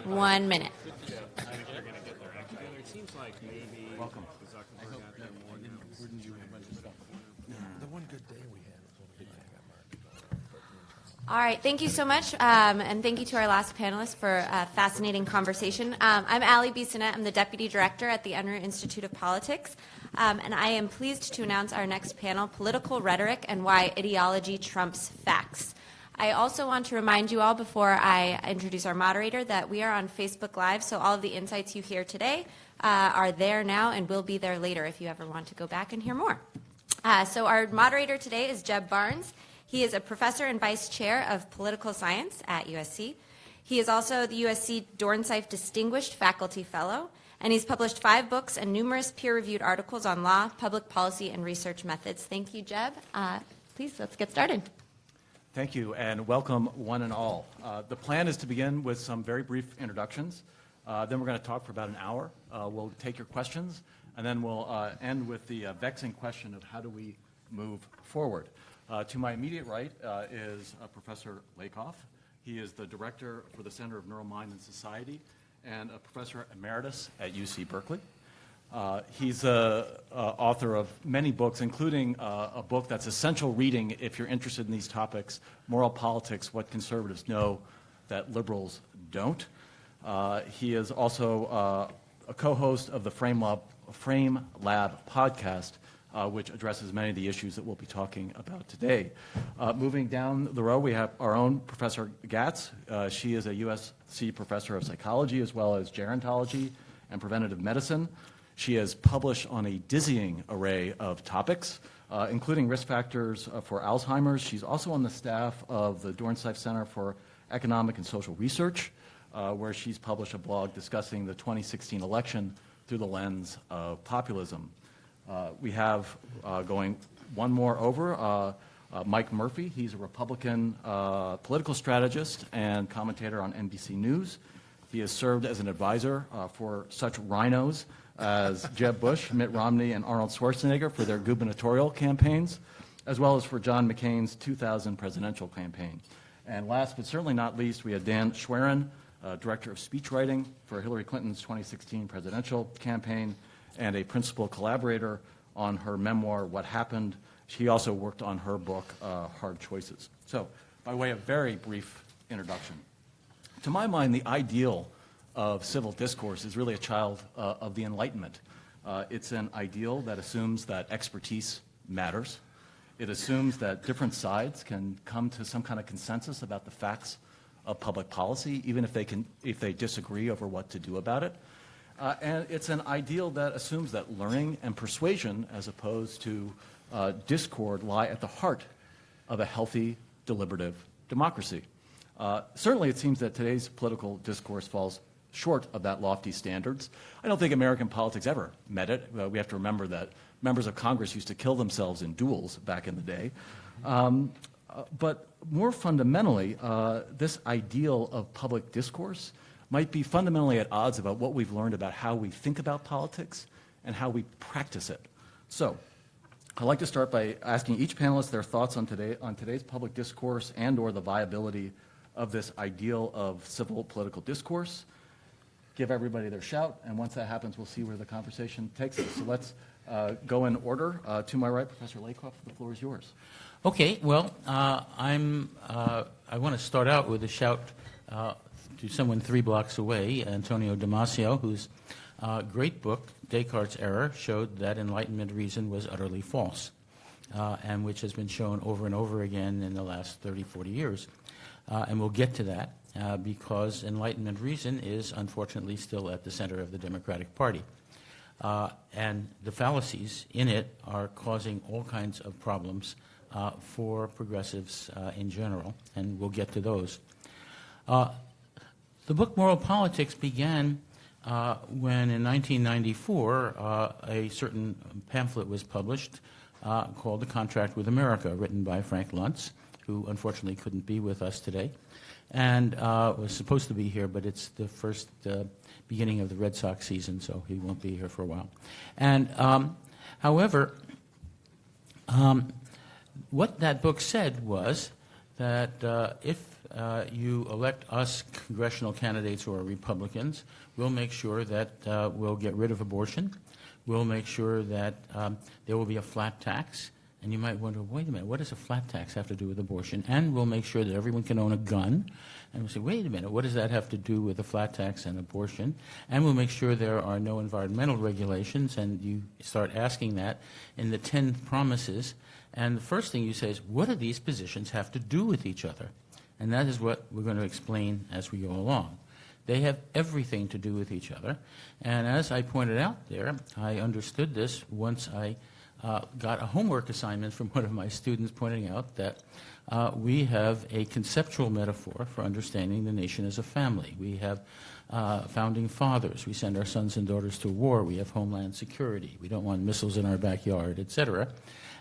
1 minute. Welcome. All right, thank you so much, and thank you to our last panelists for a fascinating conversation. I'm Allie Bissonnette. I'm the Deputy Director at the Unruh Institute of Politics, and I am pleased to announce our next panel, Political Rhetoric and Why Ideology Trumps Facts. I also want to remind you all before I introduce our moderator that we are on Facebook Live, so all of the insights you hear today are there now and will be there later if you ever want to go back and hear more. So our moderator today is Jeb Barnes. He is a professor and vice chair of political science at USC. He is also the USC Dornsife Distinguished Faculty Fellow, and he's published 5 books and numerous peer-reviewed articles on law, public policy, and research methods. Thank you, Jeb. Please, let's get started. Thank you, and welcome one and all. The plan is to begin with some very brief introductions. Then we're going to talk for about an hour. We'll take your questions, and then we'll end with the vexing question of how do we move forward. To my immediate right is Professor Lakoff. He is the director for the Center of Neuromind and Society and a professor emeritus at UC Berkeley. He's the author of many books, including a book that's essential reading if you're interested in these topics, Moral Politics, What Conservatives Know That Liberals Don't. He is also a co-host of the Frame Lab podcast, which addresses many of the issues that we'll be talking about today. Moving down the row, we have our own Professor Gatz. She is a USC professor of psychology as well as gerontology and preventative medicine. She has published on a dizzying array of topics, including risk factors for Alzheimer's. She's also on the staff of the Dornsife Center for Economic and Social Research, where she's published a blog discussing the 2016 election through the lens of populism. We have going one more over, Mike Murphy. He's a Republican political strategist and commentator on NBC News. He has served as an advisor for such rhinos as Jeb Bush, Mitt Romney, and Arnold Schwarzenegger for their gubernatorial campaigns, as well as for John McCain's 2000 presidential campaign. And last but certainly not least, we have Dan Schwerin, director of speechwriting for Hillary Clinton's 2016 presidential campaign, and a principal collaborator on her memoir, What Happened. She also worked on her book, Hard Choices. So, by way of very brief introduction, to my mind, the ideal of civil discourse is really a child of the Enlightenment. It's an ideal that assumes that expertise matters. It assumes that different sides can come to some kind of consensus about the facts of public policy, even if they disagree over what to do about it. And it's an ideal that assumes that learning and persuasion, as opposed to discord, lie at the heart of a healthy, deliberative democracy. Certainly, it seems that today's political discourse falls short of that lofty standards. I don't think American politics ever met it. We have to remember that members of Congress used to kill themselves in duels back in the day. But more fundamentally, this ideal of public discourse might be fundamentally at odds about what we've learned about how we think about politics and how we practice it. So, I'd like to start by asking each panelist their thoughts on today's public discourse and or the viability of this ideal of civil political discourse. Give everybody their shout, and once that happens, we'll see where the conversation takes us. So let's go in order. To my right, Professor Lakoff, the floor is yours. Okay, well, I want to start out with a shout to someone 3 blocks away, Antonio Damasio, whose great book, Descartes' Error, showed that Enlightenment reason was utterly false, and which has been shown over and over again in the last 30, 40 years. And we'll get to that because Enlightenment reason is unfortunately still at the center of the Democratic Party. And the fallacies in it are causing all kinds of problems for progressives in general, and we'll get to those. The book Moral Politics began when in 1994 a certain pamphlet was published called The Contract with America, written by Frank Luntz, who unfortunately couldn't be with us today, and was supposed to be here, but it's the first beginning of the Red Sox season, so he won't be here for a while. And however, what that book said was that if you elect us congressional candidates who are Republicans. We'll make sure that we'll get rid of abortion. We'll make sure that there will be a flat tax. And you might wonder, wait a minute, what does a flat tax have to do with abortion? And we'll make sure that everyone can own a gun. And we'll say, wait a minute, what does that have to do with a flat tax and abortion? And we'll make sure there are no environmental regulations. And you start asking that in the 10 promises. And the first thing you say is, what do these positions have to do with each other? And that is what we're going to explain as we go along. They have everything to do with each other. And as I pointed out there, I understood this once I got a homework assignment from one of my students pointing out that we have a conceptual metaphor for understanding the nation as a family. We have founding fathers. We send our sons and daughters to war. We have homeland security. We don't want missiles in our backyard, etc.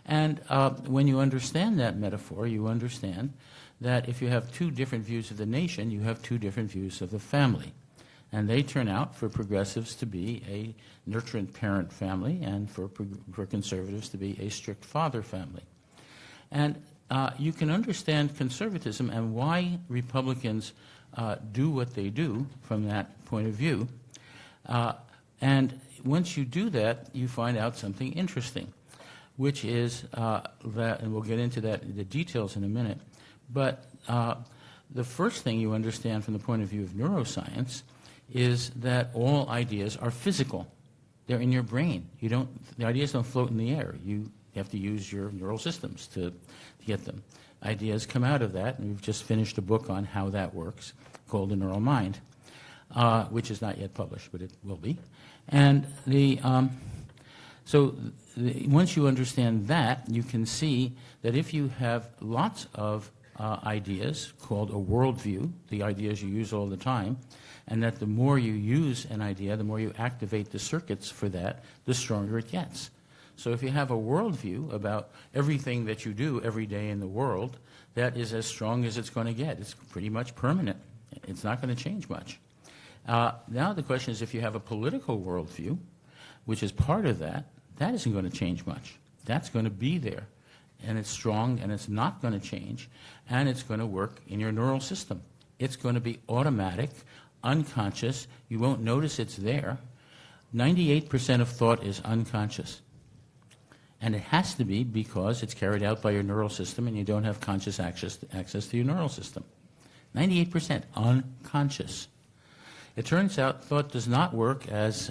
And when you understand that metaphor, you understand that if you have two different views of the nation, you have two different views of the family. And they turn out for progressives to be a nurturant parent family and for conservatives to be a strict father family. And you can understand conservatism and why Republicans do what they do from that point of view. And once you do that, you find out something interesting, which is that, and we'll get into that, the details in a minute, but the first thing you understand from the point of view of neuroscience is that all ideas are physical. They're in your brain. The ideas don't float in the air. You have to use your neural systems to get them. Ideas come out of that, and we've just finished a book on how that works called The Neural Mind, which is not yet published, but it will be. And once you understand that, you can see that if you have lots of ideas called a worldview, the ideas you use all the time, and that the more you use an idea, the more you activate the circuits for that, the stronger it gets. So if you have a worldview about everything that you do every day in the world, that is as strong as it's going to get. It's pretty much permanent. It's not going to change much. Now the question is, if you have a political worldview, which is part of that, that isn't going to change much. That's going to be there. And it's strong, and it's not going to change, and it's going to work in your neural system. It's going to be automatic, unconscious. You won't notice it's there. 98% of thought is unconscious. And it has to be because it's carried out by your neural system and you don't have conscious access to your neural system. 98% unconscious. It turns out thought does not work as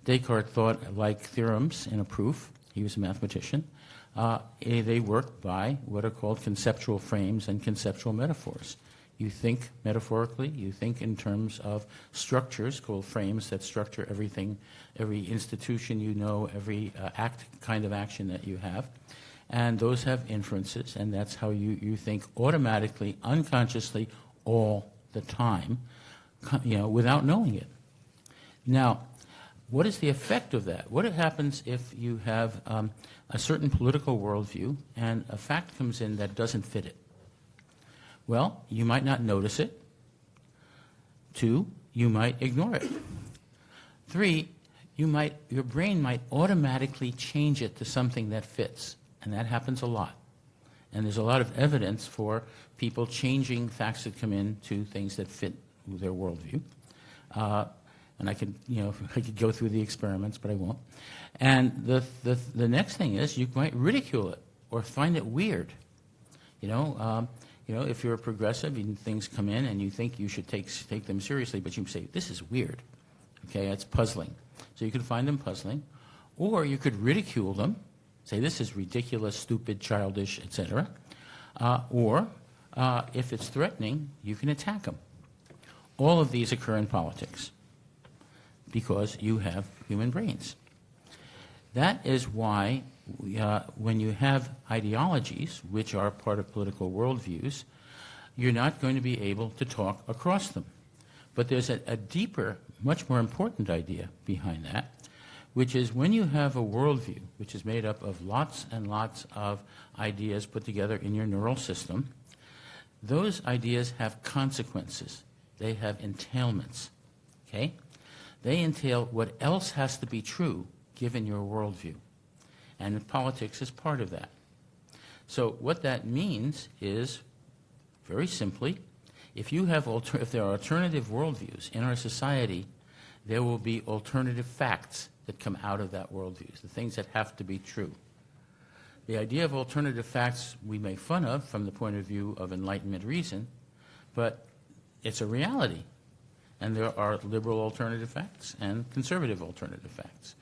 Descartes thought, like theorems in a proof. He was a mathematician. They work by what are called conceptual frames and conceptual metaphors. You think metaphorically, you think in terms of structures called frames that structure everything, every institution you know, every kind of action that you have. And those have inferences, and that's how you think automatically, unconsciously, all the time, without knowing it. Now, what is the effect of that? What happens if you have a certain political worldview and a fact comes in that doesn't fit it? Well, you might not notice it. 2, you might ignore it. 3, your brain might automatically change it to something that fits, and that happens a lot. And there's a lot of evidence for people changing facts that come in to things that fit their worldview. And I could go through the experiments, but I won't. And the next thing is you might ridicule it or find it weird. If you're a progressive and things come in and you think you should take them seriously, but you say, this is weird. Okay, it's puzzling. So you could find them puzzling. Or you could ridicule them, say this is ridiculous, stupid, childish, etc. Or if it's threatening, you can attack them. All of these occur in politics because you have human brains. That is why when you have ideologies, which are part of political worldviews, you're not going to be able to talk across them. But there's a deeper, much more important idea behind that, which is when you have a worldview, which is made up of lots and lots of ideas put together in your neural system, those ideas have consequences. They have entailments. Okay? They entail what else has to be true given your worldview. And politics is part of that. So what that means is, very simply, If there are alternative worldviews in our society, there will be alternative facts that come out of that worldview, the things that have to be true. The idea of alternative facts we make fun of from the point of view of Enlightenment reason, but it's a reality. And there are liberal alternative facts and conservative alternative facts.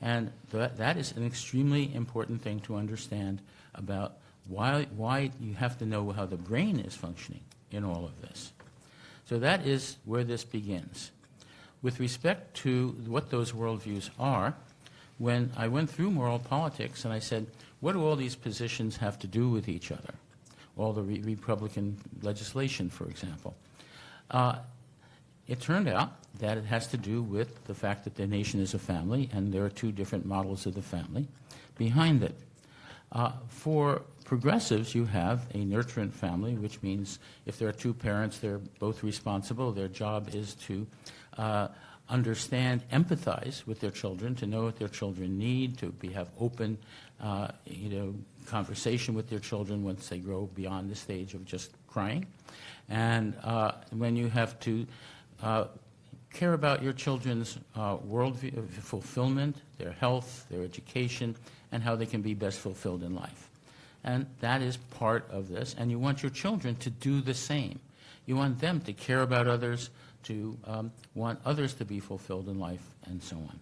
And that is an extremely important thing to understand about why you have to know how the brain is functioning in all of this. So that is where this begins. With respect to what those worldviews are, when I went through moral politics and I said, what do all these positions have to do with each other? All the Republican legislation, for example. It turned out that it has to do with the fact that the nation is a family, and there are two different models of the family behind it. For progressives, you have a nurturant family, which means if there are two parents, they're both responsible. Their job is to understand, empathize with their children, to know what their children need, to have open, conversation with their children once they grow beyond the stage of just crying. And when you have to care about your children's worldview, fulfillment, their health, their education, and how they can be best fulfilled in life. And that is part of this. And you want your children to do the same. You want them to care about others, to want others to be fulfilled in life, and so on.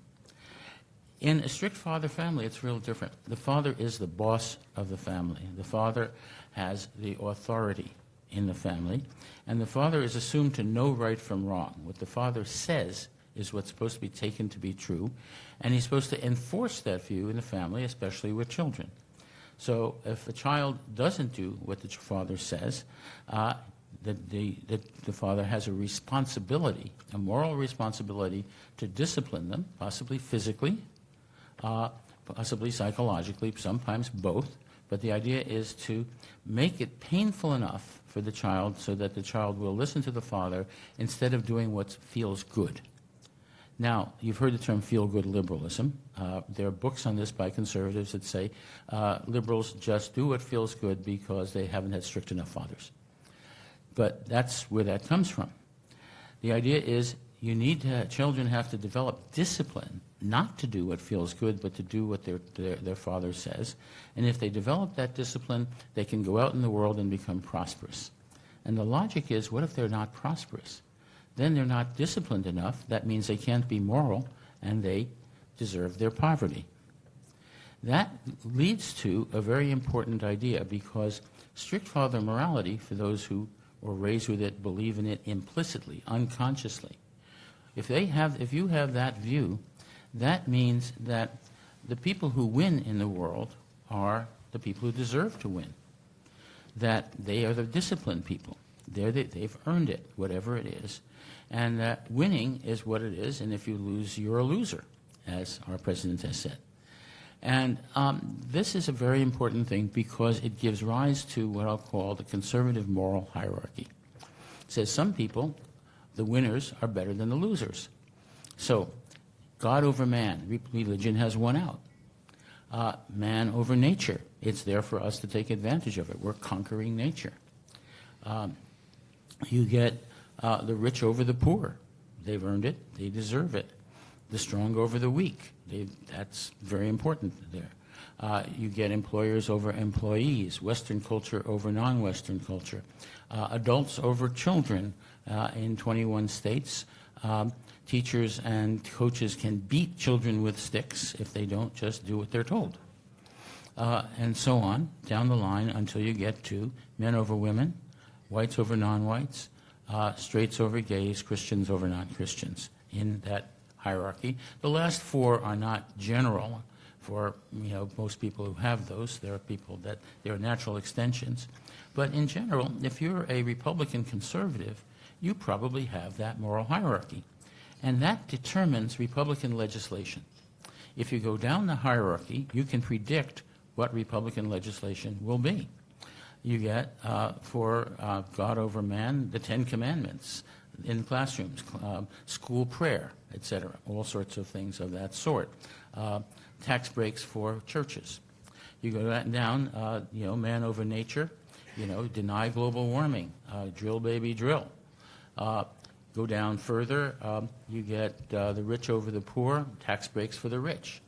In a strict father family, it's real different. The father is the boss of the family. The father has the authority in the family, and the father is assumed to know right from wrong. What the father says is what's supposed to be taken to be true, and he's supposed to enforce that view in the family, especially with children. So if a child doesn't do what the father says, the father has a responsibility, a moral responsibility, to discipline them, possibly physically, possibly psychologically, sometimes both. But the idea is to make it painful enough for the child so that the child will listen to the father instead of doing what feels good. Now, you've heard the term feel-good liberalism. There are books on this by conservatives that say liberals just do what feels good because they haven't had strict enough fathers. But that's where that comes from. The idea is children have to develop discipline, not to do what feels good, but to do what their father says. And if they develop that discipline, they can go out in the world and become prosperous. And the logic is, what if they're not prosperous? Then they're not disciplined enough. That means they can't be moral, and they deserve their poverty. That leads to a very important idea, because strict father morality, for those who were raised with it, believe in it implicitly, unconsciously. If you have that view, that means that the people who win in the world are the people who deserve to win. That they are the disciplined people. They've earned it, whatever it is. And that winning is what it is, and if you lose, you're a loser, as our president has said. And this is a very important thing because it gives rise to what I'll call the conservative moral hierarchy. It says some people, the winners, are better than the losers. So, God over man, religion has won out. Man over nature, it's there for us to take advantage of it. We're conquering nature. You get the rich over the poor. They've earned it. They deserve it. The strong over the weak. That's very important there. You get employers over employees, Western culture over non-Western culture, adults over children in 21 states. Teachers and coaches can beat children with sticks if they don't just do what they're told. And so on, down the line until you get to men over women, whites over non-whites, straights over gays, Christians over non-Christians in that hierarchy. The last four are not general for most people who have those. There are people that they're natural extensions. But in general, if you're a Republican conservative, you probably have that moral hierarchy. And that determines Republican legislation. If you go down the hierarchy, you can predict what Republican legislation will be. You get, for God over man, the Ten Commandments in classrooms, school prayer, etc., all sorts of things of that sort. Tax breaks for churches. You go down, man over nature. deny global warming, drill baby drill. Go down further, you get the rich over the poor, tax breaks for the rich.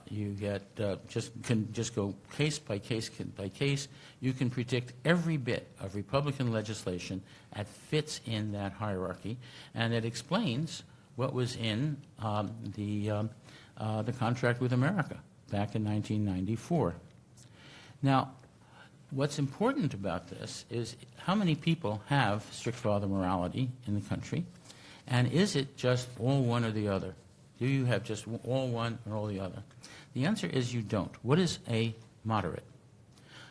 You get just go case by case by case. You can predict every bit of Republican legislation that fits in that hierarchy, and it explains what was in the contract with America back in 1994. Now, what's important about this is how many people have strict father morality in the country, and is it just all one or the other? Do you have just all one or all the other? The answer is you don't. What is a moderate?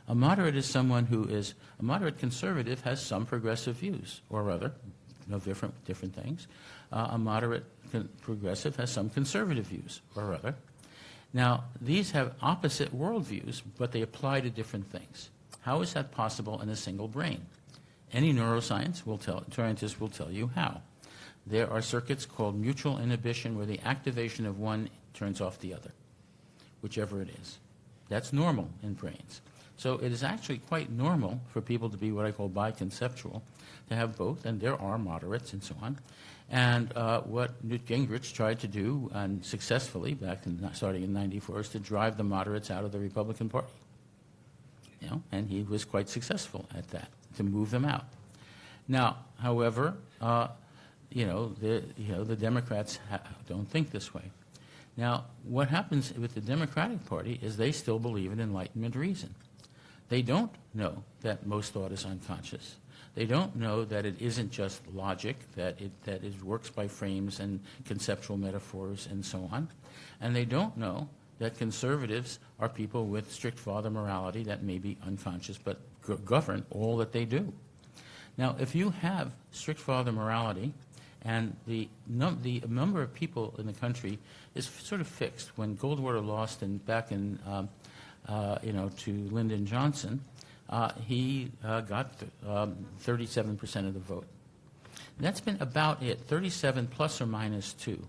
A moderate is someone who is a moderate conservative, has some progressive views, or rather, different things. A moderate progressive has some conservative views, or rather. Now, these have opposite worldviews, but they apply to different things. How is that possible in a single brain? Any neuroscientist will tell you how. There are circuits called mutual inhibition where the activation of one turns off the other, whichever it is. That's normal in brains. So it is actually quite normal for people to be what I call biconceptual, to have both, and there are moderates and so on. And what Newt Gingrich tried to do, and successfully, starting in '94, is to drive the moderates out of the Republican Party. And he was quite successful at that, to move them out. Now, however, the Democrats don't think this way. Now, what happens with the Democratic Party is they still believe in Enlightenment reason. They don't know that most thought is unconscious. They don't know that it isn't just logic, that it works by frames and conceptual metaphors and so on. And they don't know that conservatives are people with strict father morality that may be unconscious but govern all that they do. Now, if you have strict father morality, and the number of people in the country is sort of fixed. When Goldwater lost back in, to Lyndon Johnson, he got 37% of the vote. And that's been about it. 37 plus or minus 2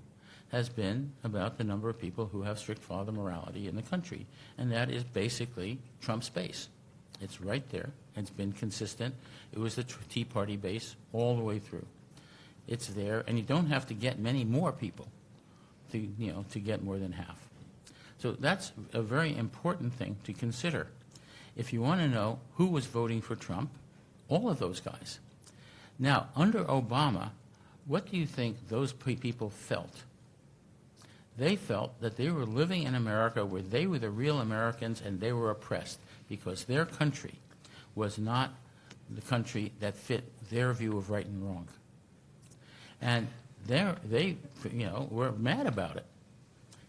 has been about the number of people who have strict father morality in the country. And that is basically Trump's base. It's right there. It's been consistent. It was the Tea Party base all the way through. It's there, and you don't have to get many more people to get more than half. So that's a very important thing to consider. If you want to know who was voting for Trump, all of those guys. Now, under Obama, what do you think those people felt? They felt that they were living in America where they were the real Americans and they were oppressed because their country was not the country that fit their view of right and wrong. And they were mad about it,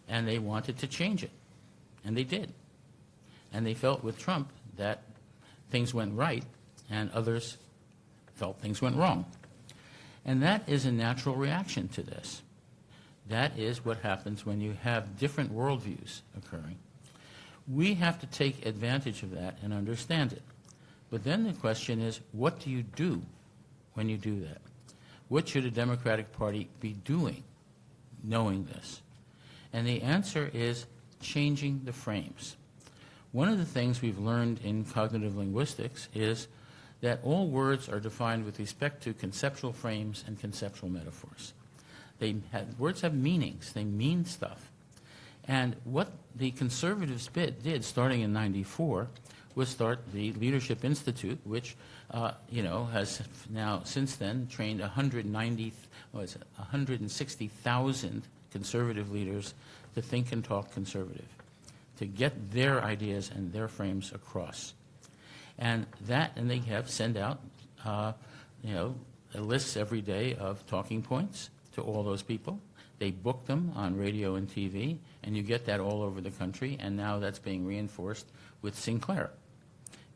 and they wanted to change it, and they did. And they felt with Trump that things went right, and others felt things went wrong. And that is a natural reaction to this. That is what happens when you have different worldviews occurring. We have to take advantage of that and understand it. But then the question is, what do you do when you do that? What should a Democratic Party be doing, knowing this? And the answer is changing the frames. One of the things we've learned in cognitive linguistics is that all words are defined with respect to conceptual frames and conceptual metaphors. Words have meanings. They mean stuff. And what the conservatives did starting in '94 was start the Leadership Institute, which has now since then trained 160,000 conservative leaders to think and talk conservative, to get their ideas and their frames across. And they send out lists every day of talking points to all those people. They book them on radio and TV, and you get that all over the country, and now that's being reinforced with Sinclair,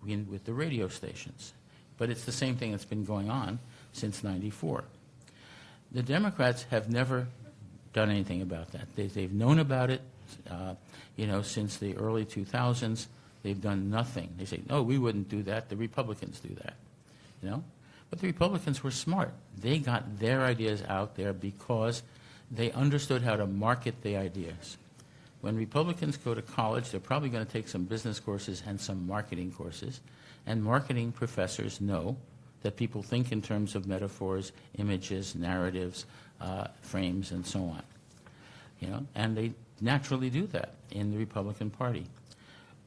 with the radio stations. But it's the same thing that's been going on since '94. The Democrats have never done anything about that. They've known about it, since the early 2000s. They've done nothing. They say, "No, we wouldn't do that. The Republicans do that." But the Republicans were smart. They got their ideas out there because they understood how to market the ideas. When Republicans go to college, they're probably going to take some business courses and some marketing courses. And marketing professors know that people think in terms of metaphors, images, narratives, frames, and so on. And they naturally do that in the Republican Party.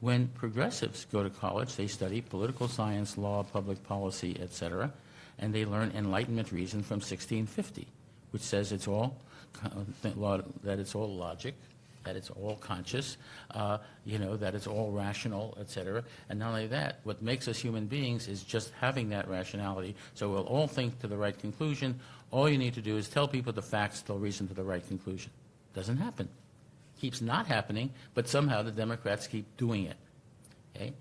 When progressives go to college, they study political science, law, public policy, etc., and they learn Enlightenment reason from 1650, which says it's all that it's all logic, that it's all conscious, that it's all rational, etc. And not only that, what makes us human beings is just having that rationality. So we'll all think to the right conclusion. All you need to do is tell people the facts, they'll reason to the right conclusion. Doesn't happen. Keeps not happening, but somehow the Democrats keep doing it. Okay?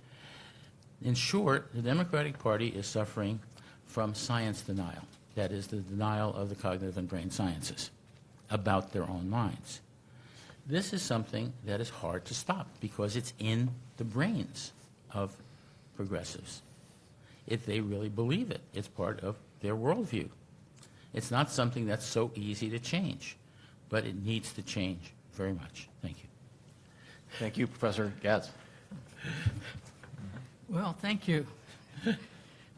In short, the Democratic Party is suffering from science denial. That is, the denial of the cognitive and brain sciences about their own minds. This is something that is hard to stop because it's in the brains of progressives. If they really believe it, it's part of their worldview. It's not something that's so easy to change, but it needs to change very much. Thank you. Thank you, Professor Gatz. Well, thank you.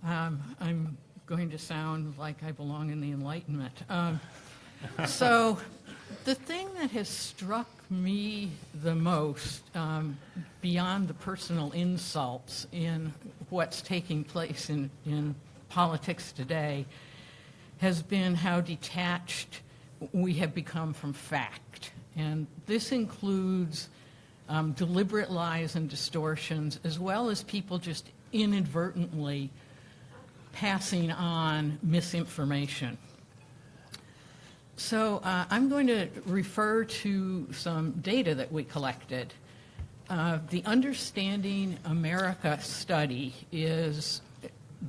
I'm going to sound like I belong in the Enlightenment. So the thing that has struck me the most, beyond the personal insults in what's taking place in politics today, has been how detached we have become from fact. And this includes deliberate lies and distortions, as well as people just inadvertently passing on misinformation. So I'm going to refer to some data that we collected. The Understanding America study is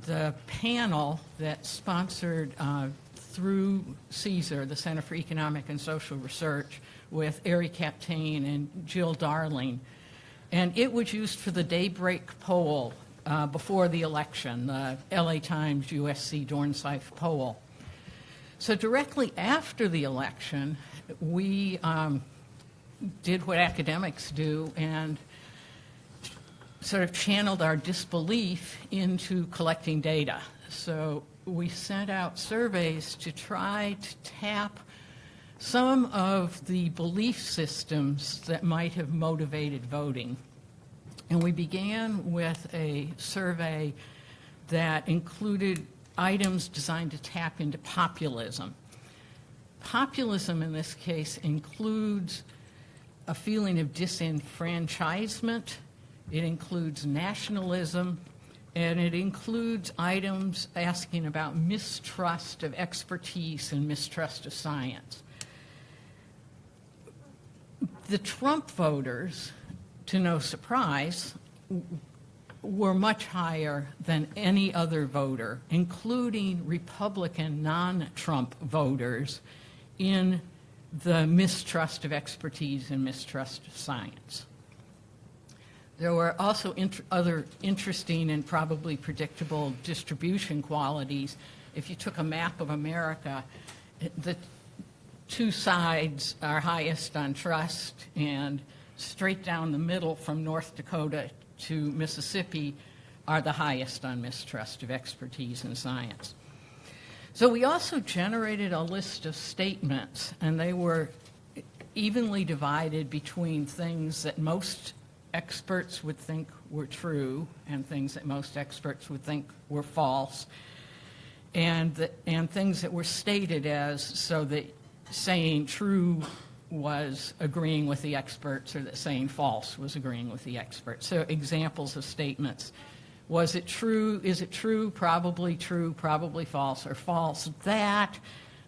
the panel that's sponsored through CSER, the Center for Economic and Social Research, with Ari Kaptein and Jill Darling. And it was used for the Daybreak poll before the election, the LA Times USC Dornsife poll. So directly after the election, we did what academics do and sort of channeled our disbelief into collecting data. So we sent out surveys to try to tap some of the belief systems that might have motivated voting. And we began with a survey that included items designed to tap into populism. Populism in this case includes a feeling of disenfranchisement, it includes nationalism, and it includes items asking about mistrust of expertise and mistrust of science. The Trump voters, to no surprise, were much higher than any other voter, including Republican non-Trump voters, in the mistrust of expertise and mistrust of science. There were also other interesting and probably predictable distribution qualities. If you took a map of America, the two sides are highest on trust, and straight down the middle from North Dakota to Mississippi are the highest on mistrust of expertise in science. So we also generated a list of statements, and they were evenly divided between things that most experts would think were true and things that most experts would think were false, and things that were stated as so that saying true was agreeing with the experts or that saying false was agreeing with the experts. So examples of statements. Was it true? Is it true? Probably false, or false that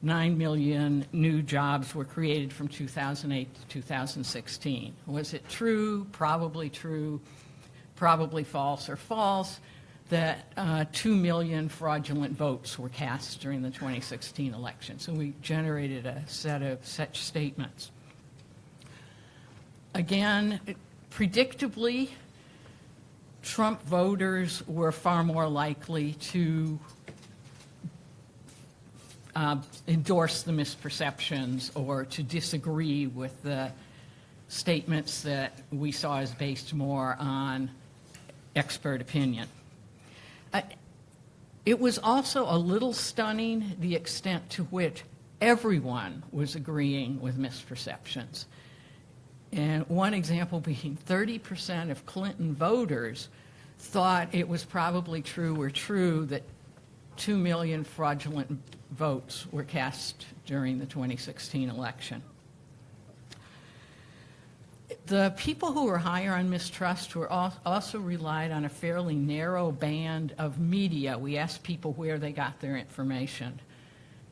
9 million new jobs were created from 2008 to 2016. Was it true? Probably false, or false that 2 million fraudulent votes were cast during the 2016 election. So we generated a set of such statements. Again, predictably, Trump voters were far more likely to endorse the misperceptions or to disagree with the statements that we saw as based more on expert opinion. It was also a little stunning the extent to which everyone was agreeing with misperceptions. And one example being 30% of Clinton voters thought it was probably true that 2 million fraudulent votes were cast during the 2016 election. The people who were higher on mistrust were also relied on a fairly narrow band of media. We asked people where they got their information.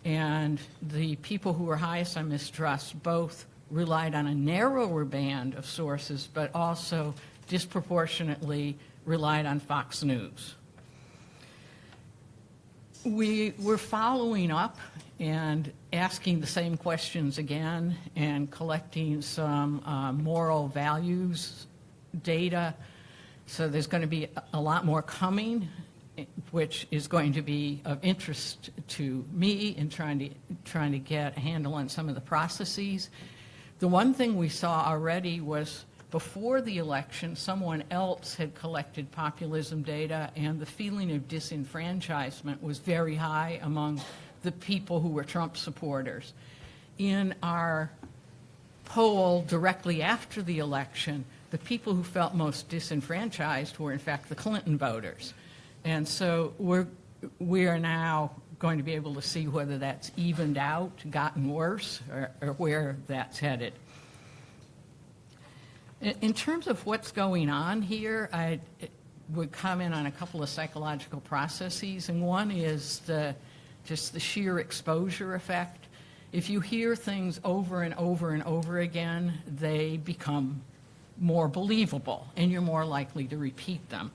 And the people who were highest on mistrust both relied on a narrower band of sources, but also disproportionately relied on Fox News. We were following up and asking the same questions again and collecting some moral values data. So there's going to be a lot more coming, which is going to be of interest to me in trying to get a handle on some of the processes. The one thing we saw already was before the election, someone else had collected populism data, and the feeling of disenfranchisement was very high among the people who were Trump supporters. In our poll directly after the election, the people who felt most disenfranchised were, in fact, the Clinton voters. And so we are now going to be able to see whether that's evened out, gotten worse, or where that's headed. In terms of what's going on here, I would comment on a couple of psychological processes, and one is just the sheer exposure effect. If you hear things over and over and over again, they become more believable, and you're more likely to repeat them.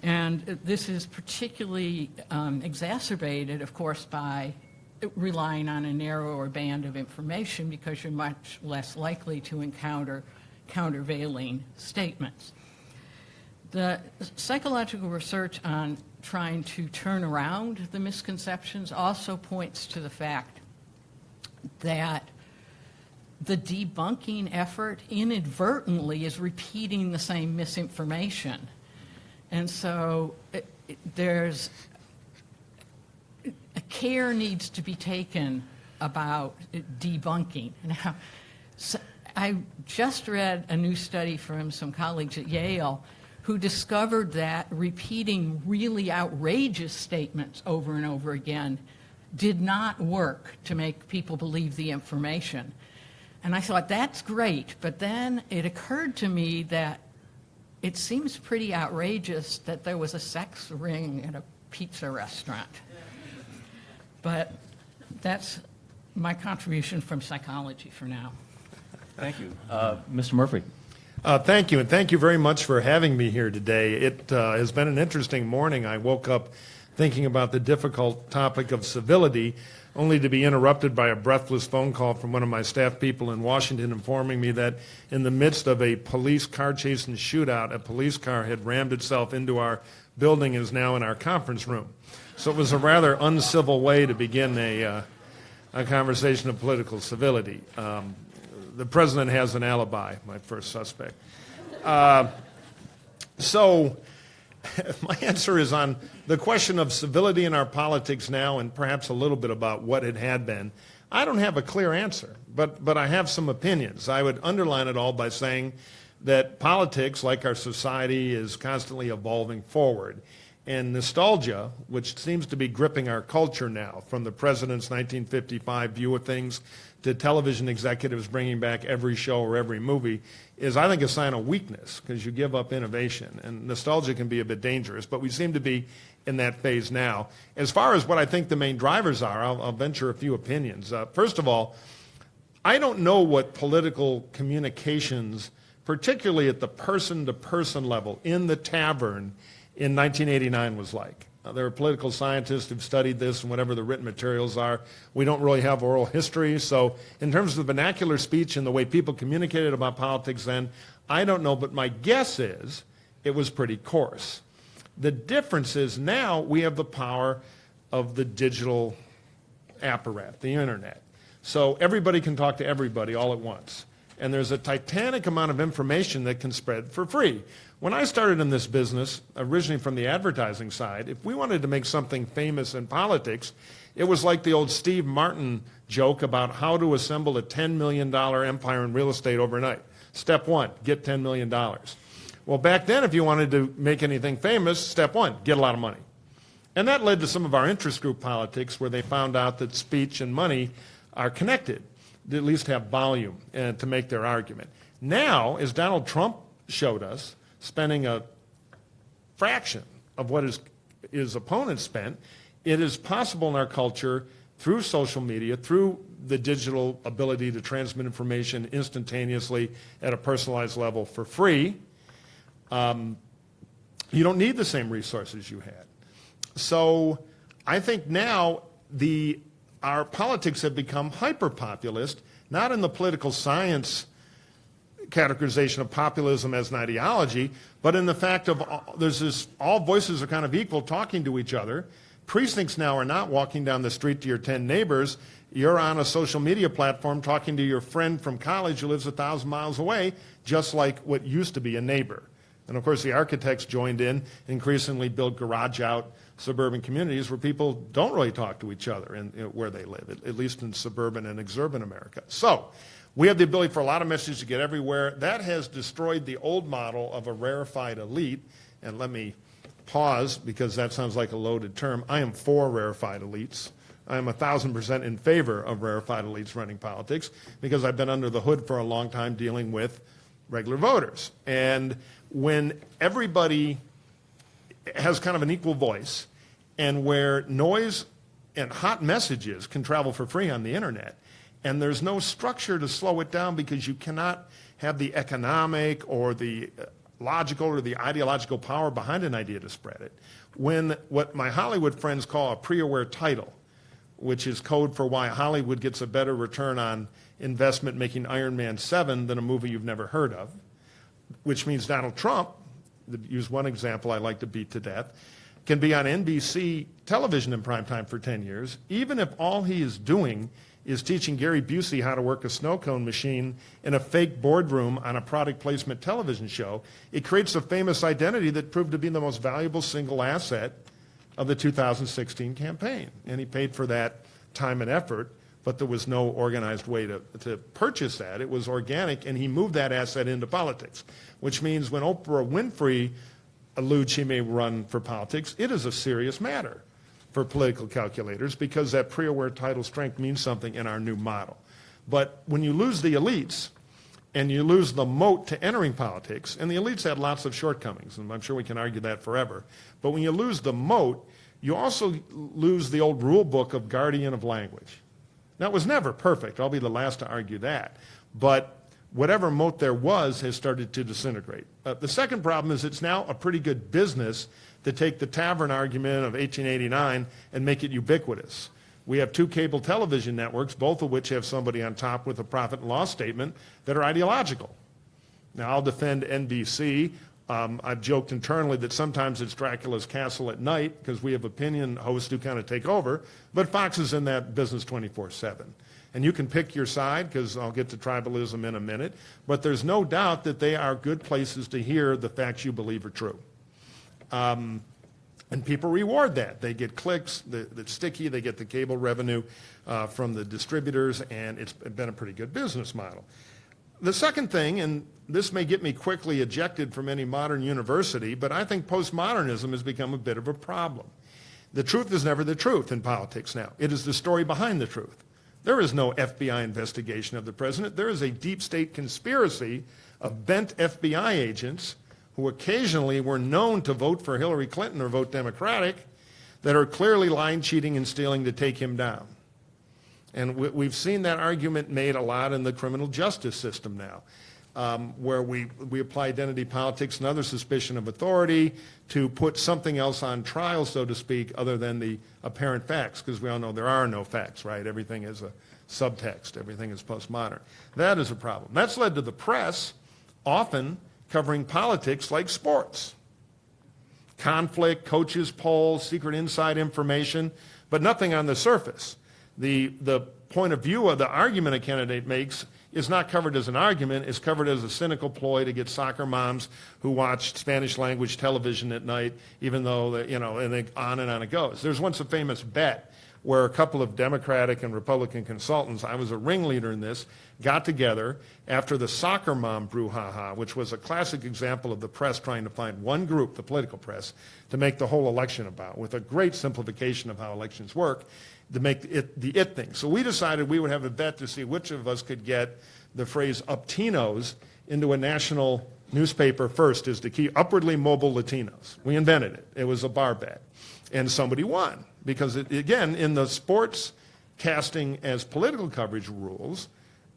And this is particularly exacerbated, of course, by relying on a narrower band of information, because you're much less likely to encounter countervailing statements. The psychological research on trying to turn around the misconceptions also points to the fact that the debunking effort inadvertently is repeating the same misinformation. And so there's a care needs to be taken about debunking. Now, I just read a new study from some colleagues at Yale who discovered that repeating really outrageous statements over and over again did not work to make people believe the information. And I thought, that's great, but then it occurred to me that it seems pretty outrageous that there was a sex ring at a pizza restaurant. But that's my contribution from psychology for now. Thank you. Mr. Murphy. Thank you, and thank you very much for having me here today. It has been an interesting morning. I woke up thinking about the difficult topic of civility, only to be interrupted by a breathless phone call from one of my staff people in Washington informing me that in the midst of a police car chase and shootout, a police car had rammed itself into our building and is now in our conference room. So it was a rather uncivil way to begin a conversation of political civility. The president has an alibi, my first suspect. So my answer is on the question of civility in our politics now, and perhaps a little bit about what it had been. I don't have a clear answer, but I have some opinions. I would underline it all by saying that politics, like our society, is constantly evolving forward. And nostalgia, which seems to be gripping our culture now, from the president's 1955 view of things to television executives bringing back every show or every movie, is, I think, a sign of weakness, because you give up innovation. And nostalgia can be a bit dangerous, but we seem to be in that phase now. As far as what I think the main drivers are, I'll venture a few opinions. First of all, I don't know what political communications, particularly at the person-to-person level in the tavern in 1989 was like. There are political scientists who've studied this and whatever the written materials are. We don't really have oral history. So in terms of the vernacular speech and the way people communicated about politics then, I don't know, but my guess is it was pretty coarse. The difference is now we have the power of the digital apparatus, the internet. So everybody can talk to everybody all at once. and there's a titanic amount of information that can spread for free. When I started in this business, originally from the advertising side, if we wanted to make something famous in politics, it was like the old Steve Martin joke about how to assemble a $10 million empire in real estate overnight. Step one, get $10 million. Well, back then, if you wanted to make anything famous, step one, get a lot of money. And that led to some of our interest group politics where they found out that speech and money are connected, they at least have volume to make their argument. Now, as Donald Trump showed us, spending a fraction of what his opponents spent, it is possible in our culture through social media, through the digital ability to transmit information instantaneously at a personalized level for free. You don't need the same resources you had. So I think now our politics have become hyper-populist, not in the political science categorization of populism as an ideology, but in the fact of all voices are kind of equal talking to each other. Precincts now are not walking down the street to your 10 neighbors. You're on a social media platform talking to your friend from college who lives 1,000 miles away, just like what used to be a neighbor. And of course the architects joined in, increasingly build garage out suburban communities where people don't really talk to each other where they live, at least in suburban and exurban America. So we have the ability for a lot of messages to get everywhere. That has destroyed the old model of a rarefied elite. And let me pause because that sounds like a loaded term. I am for rarefied elites. I am 1,000% in favor of rarefied elites running politics because I've been under the hood for a long time dealing with regular voters. And when everybody has kind of an equal voice and where noise and hot messages can travel for free on the internet, and there's no structure to slow it down because you cannot have the economic or the logical or the ideological power behind an idea to spread it. When what my Hollywood friends call a pre-aware title, which is code for why Hollywood gets a better return on investment making Iron Man 7 than a movie you've never heard of, which means Donald Trump, to use one example I like to beat to death, can be on NBC television in prime time for 10 years, even if all he is doing is teaching Gary Busey how to work a snow cone machine in a fake boardroom on a product placement television show. It creates a famous identity that proved to be the most valuable single asset of the 2016 campaign. And he paid for that time and effort, but there was no organized way to purchase that. It was organic, and he moved that asset into politics, which means when Oprah Winfrey alludes she may run for politics, it is a serious matter for political calculators because that pre-aware title strength means something in our new model. But when you lose the elites and you lose the moat to entering politics, and the elites had lots of shortcomings, and I'm sure we can argue that forever, but when you lose the moat, you also lose the old rule book of guardian of language. Now, it was never perfect. I'll be the last to argue that. But whatever moat there was has started to disintegrate. The second problem is it's now a pretty good business to take the tavern argument of 1889 and make it ubiquitous. We have 2 cable television networks, both of which have somebody on top with a profit and loss statement that are ideological. Now, I'll defend NBC. I've joked internally that sometimes it's Dracula's castle at night because we have opinion hosts who kind of take over, but Fox is in that business 24/7. And you can pick your side because I'll get to tribalism in a minute, but there's no doubt that they are good places to hear the facts you believe are true. And people reward that. They get clicks, that's sticky, they get the cable revenue from the distributors, and it's been a pretty good business model. The second thing, and this may get me quickly ejected from any modern university, but I think postmodernism has become a bit of a problem. The truth is never the truth in politics now. It is the story behind the truth. There is no FBI investigation of the president. There is a deep state conspiracy of bent FBI agents who occasionally were known to vote for Hillary Clinton or vote Democratic that are clearly lying, cheating, and stealing to take him down. And we've seen that argument made a lot in the criminal justice system now, where we apply identity politics and other suspicion of authority to put something else on trial, so to speak, other than the apparent facts, because we all know there are no facts, right? Everything is a subtext. Everything is postmodern. That is a problem. That's led to the press often covering politics like sports. Conflict, coaches' polls, secret inside information, but nothing on the surface. The point of view of the argument a candidate makes is not covered as an argument. It's covered as a cynical ploy to get soccer moms who watch Spanish language television at night, even though, and then on and on it goes. There's once a famous bet where a couple of Democratic and Republican consultants, I was a ringleader in this, got together after the soccer mom brouhaha, which was a classic example of the press trying to find one group, the political press, to make the whole election about, with a great simplification of how elections work, to make it the it thing. So we decided we would have a bet to see which of us could get the phrase uptinos into a national newspaper first, is the key, upwardly mobile Latinos. We invented it. It was a bar bet. And somebody won. Because, again, in the sports casting as political coverage rules,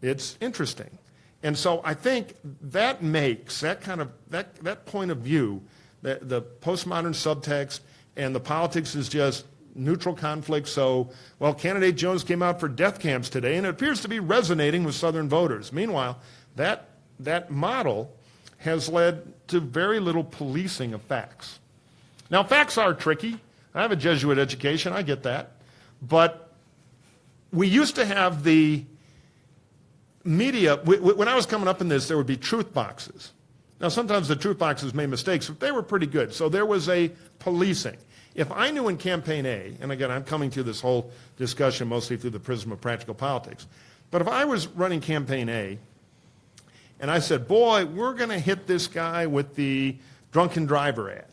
it's interesting. And so I think that makes that kind of, that point of view, the postmodern subtext, and the politics is just neutral conflict. So, well, candidate Jones came out for death camps today, and it appears to be resonating with Southern voters. Meanwhile, that model has led to very little policing of facts. Now, facts are tricky. I have a Jesuit education, I get that. But we used to have the media, when I was coming up in this, there would be truth boxes. Now, sometimes the truth boxes made mistakes, but they were pretty good. So there was a policing. If I knew in Campaign A, and again, I'm coming to this whole discussion mostly through the prism of practical politics, but if I was running Campaign A, and I said, boy, we're going to hit this guy with the drunken driver ad.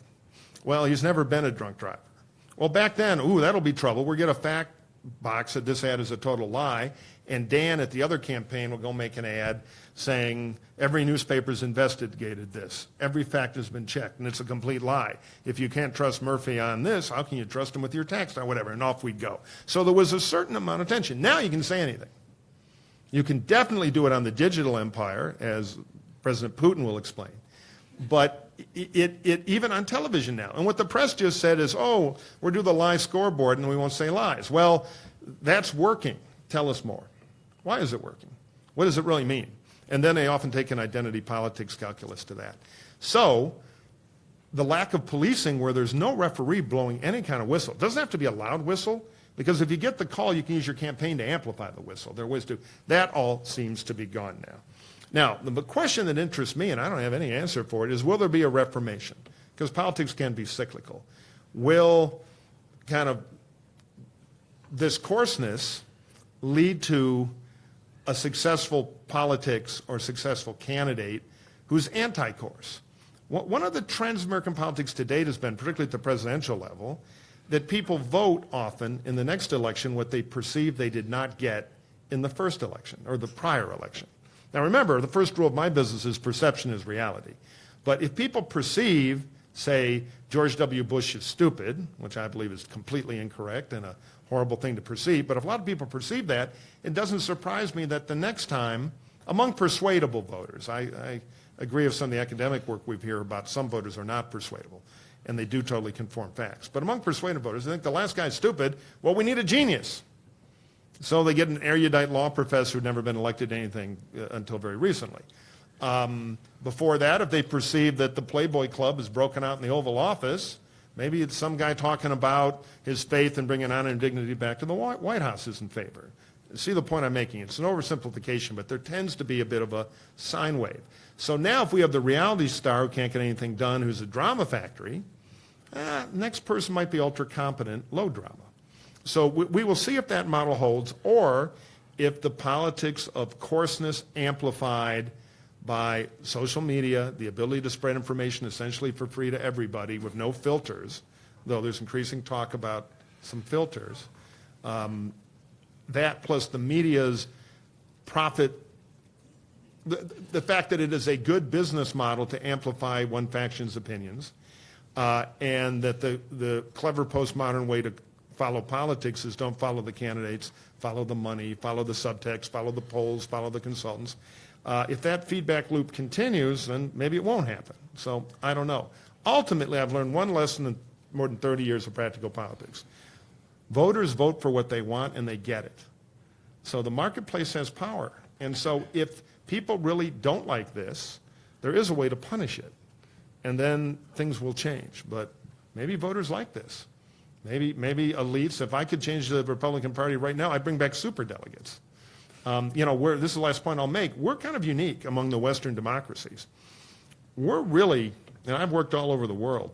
Well, he's never been a drunk driver. Well, back then, that'll be trouble. We'll get a fact box that this ad is a total lie, and Dan at the other campaign will go make an ad saying every newspaper's investigated this. Every fact has been checked, and it's a complete lie. If you can't trust Murphy on this, how can you trust him with your tax or whatever? And off we'd go. So there was a certain amount of tension. Now you can say anything. You can definitely do it on the digital empire, as President Putin will explain. But it even on television now. And what the press just said is, we'll do the lie scoreboard and we won't say lies. Well, that's working. Tell us more. Why is it working? What does it really mean? And then they often take an identity politics calculus to that. So the lack of policing where there's no referee blowing any kind of whistle. It doesn't have to be a loud whistle, because if you get the call, you can use your campaign to amplify the whistle. There are ways to. That all seems to be gone now. Now, the question that interests me, and I don't have any answer for it, is will there be a reformation? Because politics can be cyclical. Will kind of this coarseness lead to a successful politics or successful candidate who's anti-coarse? One of the trends in American politics to date has been, particularly at the presidential level, that people vote often in the next election what they perceive they did not get in the first election or the prior election. Now remember, the first rule of my business is perception is reality. But if people perceive, say, George W. Bush is stupid, which I believe is completely incorrect and a horrible thing to perceive, but if a lot of people perceive that, it doesn't surprise me that the next time, among persuadable voters, I agree with some of the academic work we've heard about some voters are not persuadable, and they do totally conform facts. But among persuadable voters, I think the last guy's stupid, well, we need a genius. So they get an erudite law professor who'd never been elected to anything until very recently. Before that, if they perceive that the Playboy Club is broken out in the Oval Office, maybe it's some guy talking about his faith and bringing honor and dignity back to the White House is in favor. See the point I'm making? It's an oversimplification, but there tends to be a bit of a sine wave. So now if we have the reality star who can't get anything done, who's a drama factory, next person might be ultra competent, low drama. So we will see if that model holds, or if the politics of coarseness amplified by social media, the ability to spread information essentially for free to everybody with no filters, though there's increasing talk about some filters, that plus the media's profit, the fact that it is a good business model to amplify one faction's opinions, and that the clever postmodern way to follow politics is don't follow the candidates, follow the money, follow the subtext, follow the polls, follow the consultants. If that feedback loop continues, then maybe it won't happen. So I don't know. Ultimately, I've learned one lesson in more than 30 years of practical politics. Voters vote for what they want and they get it. So the marketplace has power. And so if people really don't like this, there is a way to punish it. And then things will change. But maybe voters like this. Maybe elites, if I could change the Republican Party right now, I'd bring back superdelegates. this is the last point I'll make, we're kind of unique among the Western democracies. We're really, and I've worked all over the world,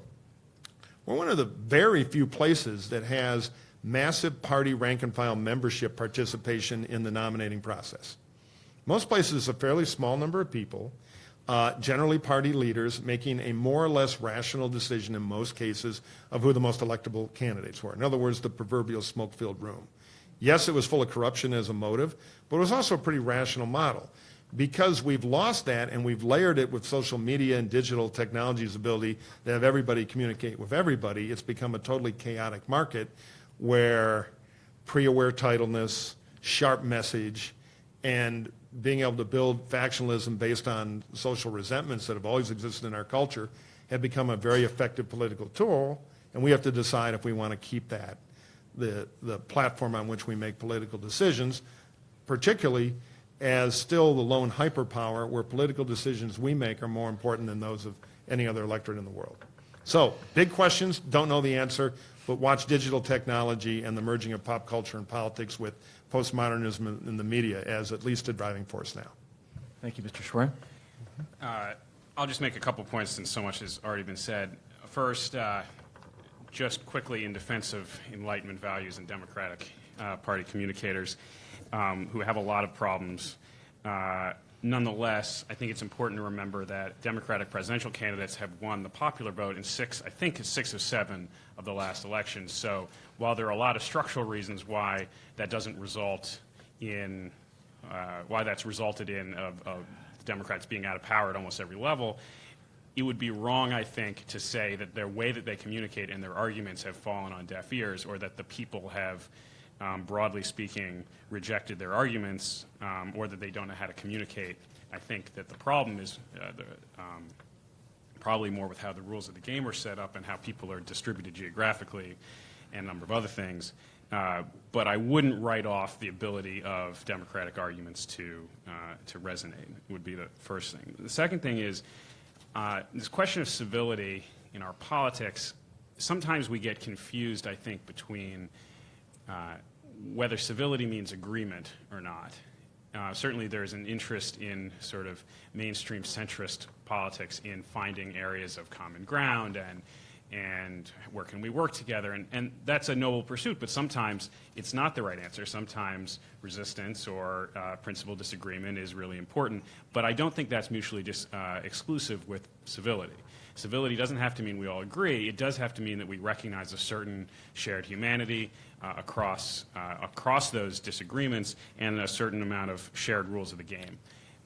we're one of the very few places that has massive party rank and file membership participation in the nominating process. Most places, it's a fairly small number of people, generally party leaders, making a more or less rational decision in most cases of who the most electable candidates were. In other words, the proverbial smoke-filled room. Yes, it was full of corruption as a motive, but it was also a pretty rational model. Because we've lost that and we've layered it with social media and digital technology's ability to have everybody communicate with everybody, it's become a totally chaotic market where pre-aware titleness, sharp message, and being able to build factionalism based on social resentments that have always existed in our culture have become a very effective political tool, and we have to decide if we want to keep that, the platform on which we make political decisions, particularly as still the lone hyperpower where political decisions we make are more important than those of any other electorate in the world. So, big questions, don't know the answer, but watch digital technology and the merging of pop culture and politics with postmodernism in the media as at least a driving force now. Thank you, Mr. Schwerin. I'll just make a couple points since so much has already been said. First, just quickly in defense of Enlightenment values and Democratic Party communicators who have a lot of problems. Nonetheless, I think it's important to remember that Democratic presidential candidates have won the popular vote in six of 7 of the last elections. So while there are a lot of structural reasons why that doesn't result in, why that's resulted in Democrats being out of power at almost every level, it would be wrong, I think, to say that their way that they communicate and their arguments have fallen on deaf ears, or that the people have, broadly speaking, rejected their arguments, or that they don't know how to communicate. I think that the problem is probably more with how the rules of the game are set up and how people are distributed geographically and a number of other things. But I wouldn't write off the ability of Democratic arguments to resonate, would be the first thing. The second thing is this question of civility in our politics. Sometimes we get confused, I think, between whether civility means agreement or not. Certainly there's an interest in sort of mainstream centrist politics in finding areas of common ground and where can we work together, and that's a noble pursuit, but sometimes it's not the right answer. Sometimes resistance or principled disagreement is really important, but I don't think that's mutually exclusive with civility. Civility doesn't have to mean we all agree. It does have to mean that we recognize a certain shared humanity across those disagreements and a certain amount of shared rules of the game.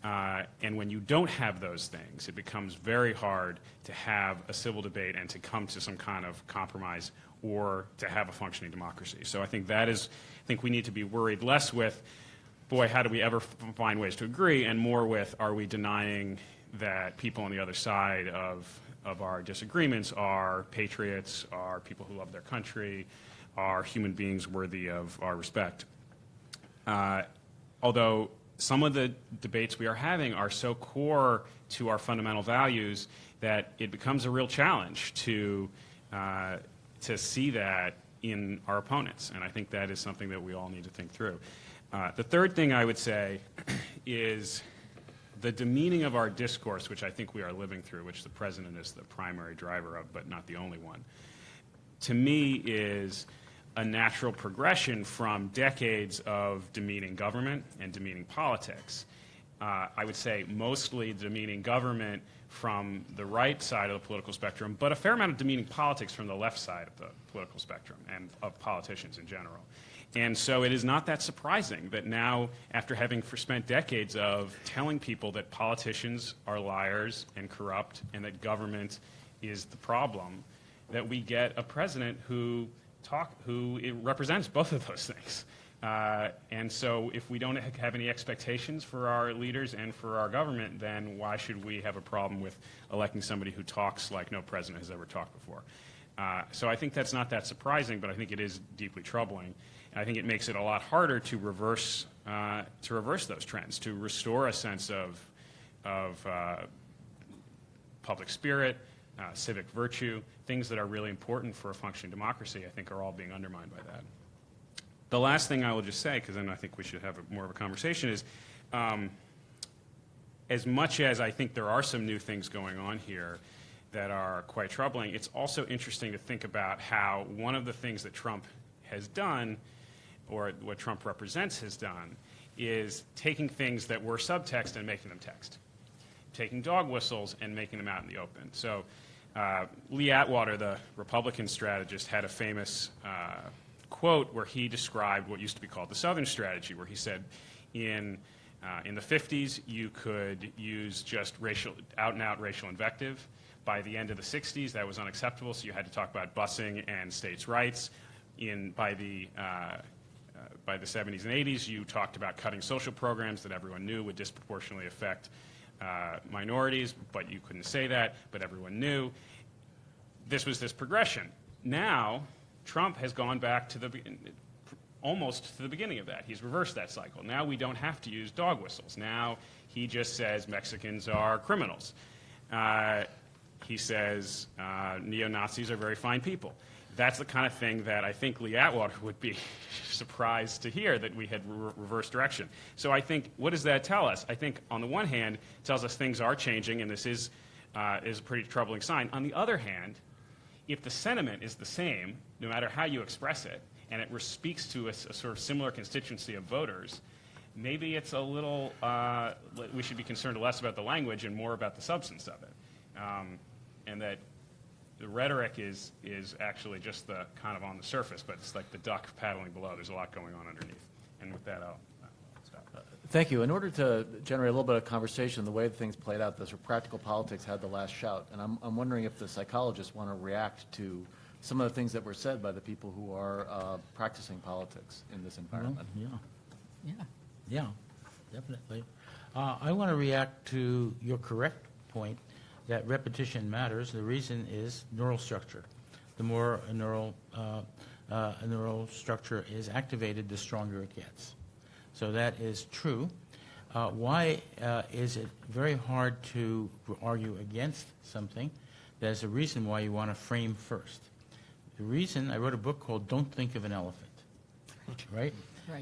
And when you don't have those things, it becomes very hard to have a civil debate and to come to some kind of compromise or to have a functioning democracy. So I think we need to be worried less with, boy, how do we ever find ways to agree, and more with, are we denying that people on the other side of our disagreements are patriots, are people who love their country, are human beings worthy of our respect. Although some of the debates we are having are so core to our fundamental values that it becomes a real challenge to see that in our opponents, and I think that is something that we all need to think through. The third thing I would say is the demeaning of our discourse, which I think we are living through, which the president is the primary driver of, but not the only one, to me is a natural progression from decades of demeaning government and demeaning politics. I would say mostly demeaning government from the right side of the political spectrum, but a fair amount of demeaning politics from the left side of the political spectrum and of politicians in general. And so it is not that surprising that now, after having spent decades of telling people that politicians are liars and corrupt and that government is the problem, that we get a president who represents both of those things. And so if we don't have any expectations for our leaders and for our government, then why should we have a problem with electing somebody who talks like no president has ever talked before? So I think that's not that surprising, but I think it is deeply troubling. And I think it makes it a lot harder to reverse those trends, to restore a sense of public spirit, civic virtue, things that are really important for a functioning democracy. I think are all being undermined by that. The last thing I will just say, because then I think we should have more of a conversation, is as much as I think there are some new things going on here that are quite troubling, it's also interesting to think about how one of the things that Trump has done, or what Trump represents has done, is taking things that were subtext and making them text, taking dog whistles and making them out in the open. So Lee Atwater, the Republican strategist, had a famous quote where he described what used to be called the Southern strategy, where he said in the 50s you could use just out-and-out racial invective. By the end of the 60s, that was unacceptable, so you had to talk about busing and states' rights. By the 70s and 80s, you talked about cutting social programs that everyone knew would disproportionately affect minorities, but you couldn't say that, but everyone knew. This was this progression. Now, Trump has gone back to almost to the beginning of that. He's reversed that cycle. Now we don't have to use dog whistles. Now he just says Mexicans are criminals. He says neo-Nazis are very fine people. That's the kind of thing that I think Lee Atwater would be surprised to hear, that we had reversed direction. So I think, what does that tell us? I think on the one hand, it tells us things are changing, and this is a pretty troubling sign. On the other hand, if the sentiment is the same, no matter how you express it, and it speaks to a sort of similar constituency of voters, maybe it's a little, we should be concerned less about the language and more about the substance of it. And that the rhetoric is actually just the kind of on the surface, but it's like the duck paddling below. There's a lot going on underneath. And with that, I'll stop. Thank you. In order to generate a little bit of conversation, the way things played out, this practical politics had the last shout. And I'm wondering if the psychologists want to react to some of the things that were said by the people who are practicing politics in this environment. Yeah, definitely. I want to react to your correct point that repetition matters. The reason is neural structure. The more a neural structure is activated, the stronger it gets. So that is true. Why is it very hard to argue against something? There's a reason why you want to frame first. The reason, I wrote a book called Don't Think of an Elephant, right?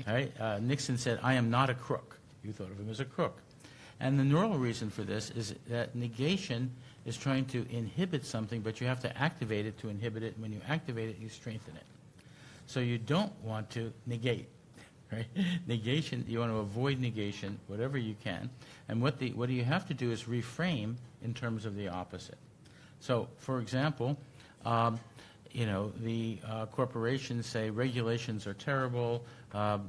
Right. Nixon said, I am not a crook. You thought of him as a crook. And the neural reason for this is that negation is trying to inhibit something, but you have to activate it to inhibit it. When you activate it, you strengthen it. So you don't want to negate, right? Negation, you want to avoid negation, whatever you can. And what you have to do is reframe in terms of the opposite. So, for example, the corporations say regulations are terrible. You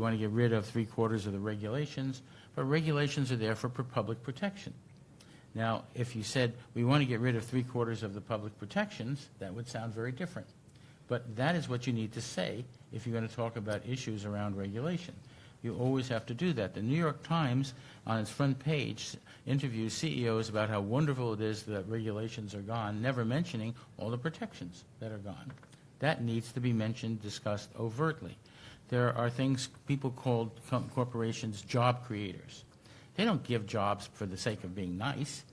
want to get rid of 3/4 of the regulations, but regulations are there for public protection. Now, if you said we want to get rid of 3/4 of the public protections, that would sound very different. But that is what you need to say if you're going to talk about issues around regulation. You always have to do that. The New York Times, on its front page, interviews CEOs about how wonderful it is that regulations are gone, never mentioning all the protections that are gone. That needs to be mentioned, discussed overtly. There are things people call corporations job creators. They don't give jobs for the sake of being nice.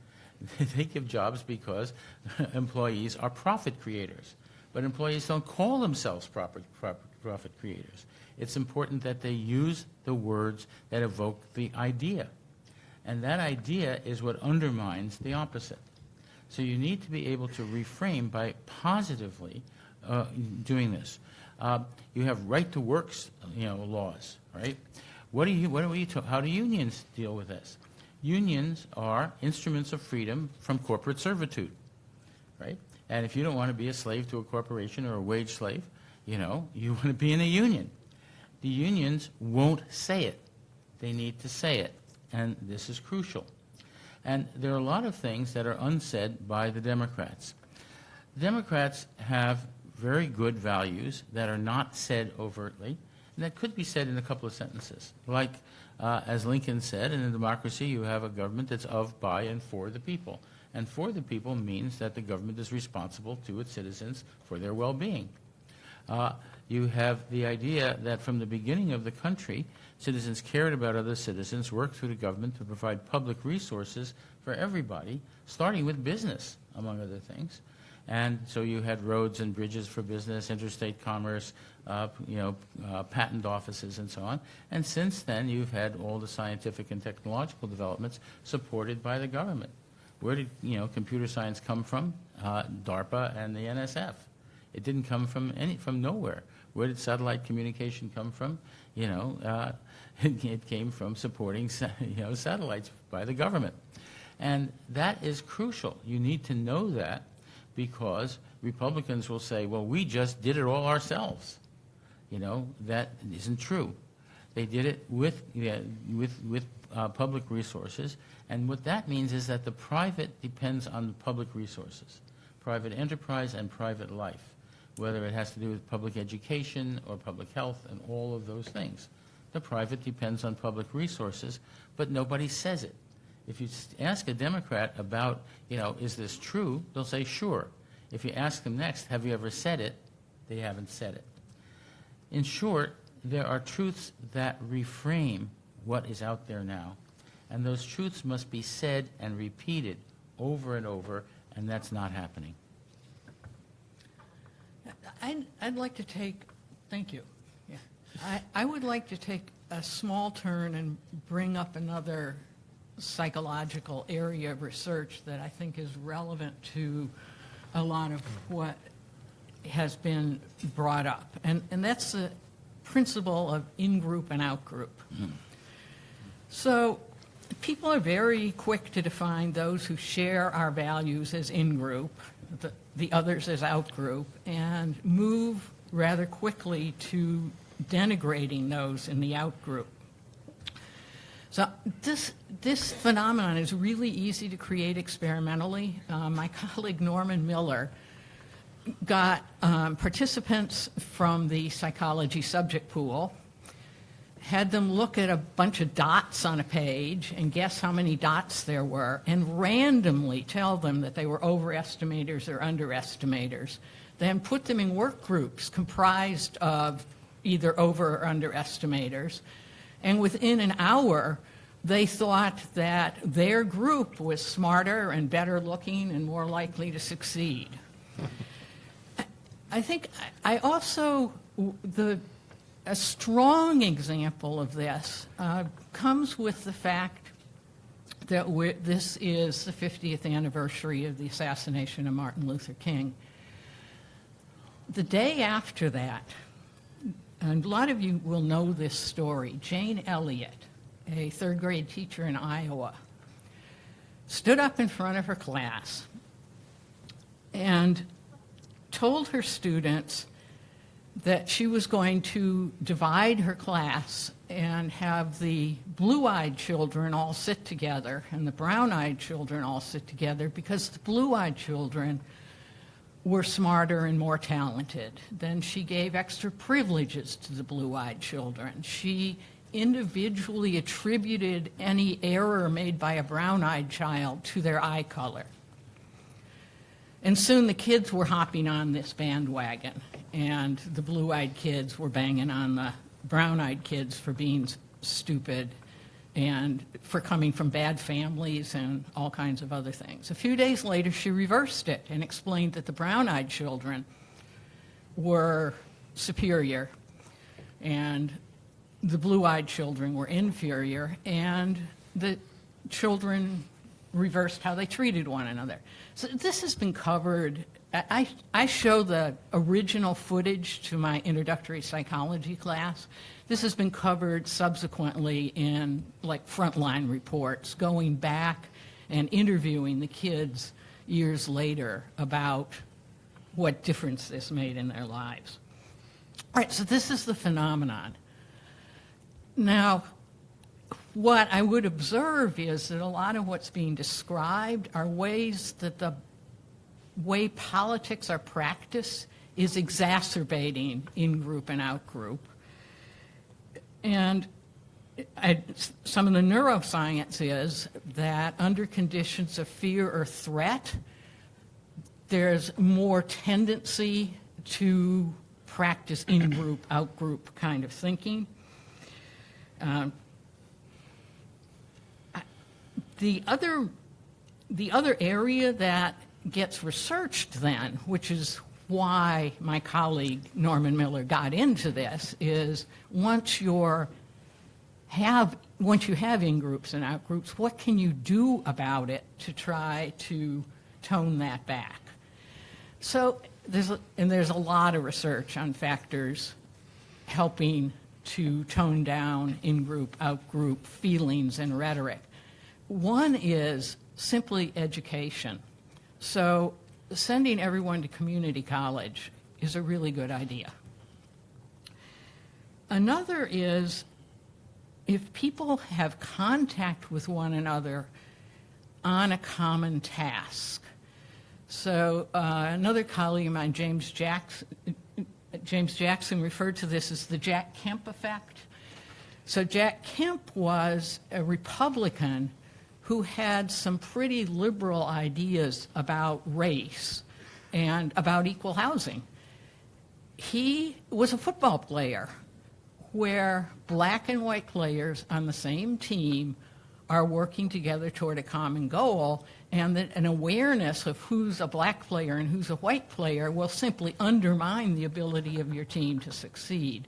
They give jobs because employees are profit creators. But employees don't call themselves profit creators. It's important that they use the words that evoke the idea. And that idea is what undermines the opposite. So you need to be able to reframe by positively doing this. You have right to works, laws, right? How do unions deal with this? Unions are instruments of freedom from corporate servitude, right? And if you don't want to be a slave to a corporation or a wage slave, you want to be in a union. The unions won't say it. They need to say it, and this is crucial. And there are a lot of things that are unsaid by the Democrats. The Democrats have very good values that are not said overtly, and that could be said in a couple of sentences. Like, as Lincoln said, in a democracy you have a government that's of, by, and for the people. And for the people means that the government is responsible to its citizens for their well-being. You have the idea that from the beginning of the country, citizens cared about other citizens, worked through the government to provide public resources for everybody, starting with business, among other things. And so you had roads and bridges for business, interstate commerce, patent offices, and so on. And since then, you've had all the scientific and technological developments supported by the government. Where did computer science come from? DARPA and the NSF. It didn't come from nowhere. Where did satellite communication come from? It came from supporting satellites by the government. And that is crucial. You need to know that, because Republicans will say, well, we just did it all ourselves. That isn't true. They did it with public resources, and what that means is that the private depends on the public resources, private enterprise and private life, whether it has to do with public education or public health and all of those things. The private depends on public resources, but nobody says it. If you ask a Democrat about, is this true, they'll say, sure. If you ask them next, have you ever said it, they haven't said it. In short, there are truths that reframe what is out there now, and those truths must be said and repeated over and over, and that's not happening. I'd like to take, thank you. Yeah. I would like to take a small turn and bring up another psychological area of research that I think is relevant to a lot of what has been brought up. And that's the principle of in-group and out-group. So people are very quick to define those who share our values as in-group, the others as out-group, and move rather quickly to denigrating those in the out-group. So this phenomenon is really easy to create experimentally. My colleague Norman Miller got participants from the psychology subject pool, had them look at a bunch of dots on a page and guess how many dots there were, and randomly tell them that they were overestimators or underestimators. Then put them in work groups comprised of either over or underestimators. And within an hour, they thought that their group was smarter and better looking and more likely to succeed. I think I also, a strong example of this comes with the fact that this is the 50th anniversary of the assassination of Martin Luther King. The day after that, and a lot of you will know this story, Jane Elliott, a third grade teacher in Iowa, stood up in front of her class and told her students that she was going to divide her class and have the blue-eyed children all sit together and the brown-eyed children all sit together, because the blue-eyed children were smarter and more talented. Then she gave extra privileges to the blue-eyed children. She individually attributed any error made by a brown-eyed child to their eye color. And soon the kids were hopping on this bandwagon, and the blue-eyed kids were banging on the brown-eyed kids for being stupid and for coming from bad families and all kinds of other things. A few days later, she reversed it and explained that the brown-eyed children were superior and the blue-eyed children were inferior, and the children reversed how they treated one another. So this has been covered. I show the original footage to my introductory psychology class. This has been covered subsequently in frontline reports, going back and interviewing the kids years later about what difference this made in their lives. All right, so this is the phenomenon. Now, what I would observe is that a lot of what's being described are ways that the way politics are practiced is exacerbating in-group and out-group. And some of the neuroscience is that under conditions of fear or threat, there's more tendency to practice in-group, out-group kind of thinking. The other area that gets researched then, which is why my colleague Norman Miller got into this, is once you have in-groups and out-groups, what can you do about it to try to tone that back? So there's a lot of research on factors helping to tone down in-group, out-group feelings and rhetoric. One is simply education. So sending everyone to community college is a really good idea. Another is if people have contact with one another on a common task. So another colleague of mine, James Jackson referred to this as the Jack Kemp effect. So Jack Kemp was a Republican who had some pretty liberal ideas about race and about equal housing. He was a football player where black and white players on the same team are working together toward a common goal, and that an awareness of who's a black player and who's a white player will simply undermine the ability of your team to succeed.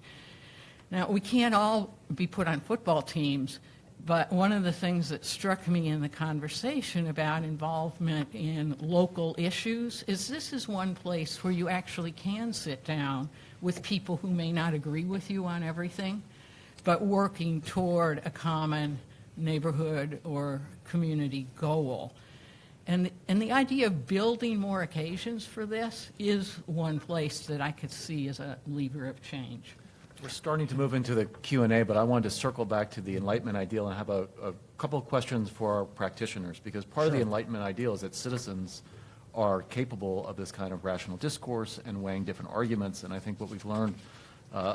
Now, we can't all be put on football teams, but one of the things that struck me in the conversation about involvement in local issues is this is one place where you actually can sit down with people who may not agree with you on everything, but working toward a common neighborhood or community goal. And the idea of building more occasions for this is one place that I could see as a lever of change. We're starting to move into the Q&A, but I wanted to circle back to the Enlightenment Ideal and have a couple of questions for our practitioners, because part of the Enlightenment Ideal is that citizens are capable of this kind of rational discourse and weighing different arguments, and I think what we've learned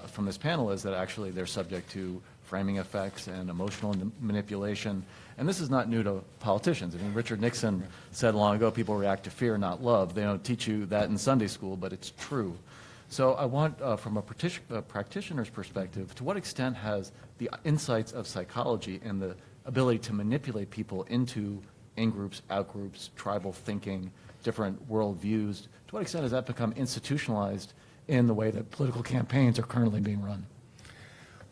from this panel is that actually they're subject to framing effects and emotional manipulation, and this is not new to politicians. I mean, Richard Nixon said long ago, people react to fear, not love. They don't teach you that in Sunday school, but it's true. So I want, from a practitioner's perspective, to what extent has the insights of psychology and the ability to manipulate people into in-groups, out-groups, tribal thinking, different worldviews, to what extent has that become institutionalized in the way that political campaigns are currently being run?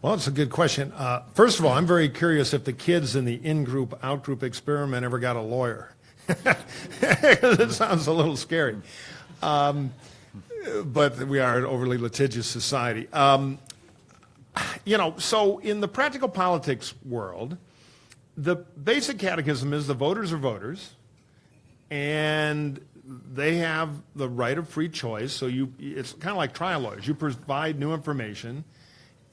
Well, it's a good question. First of all, I'm very curious if the kids in the in-group, out-group experiment ever got a lawyer. It sounds a little scary. But we are an overly litigious society. So in the practical politics world, the basic catechism is the voters are voters, and they have the right of free choice. So it's kind of like trial lawyers. You provide new information,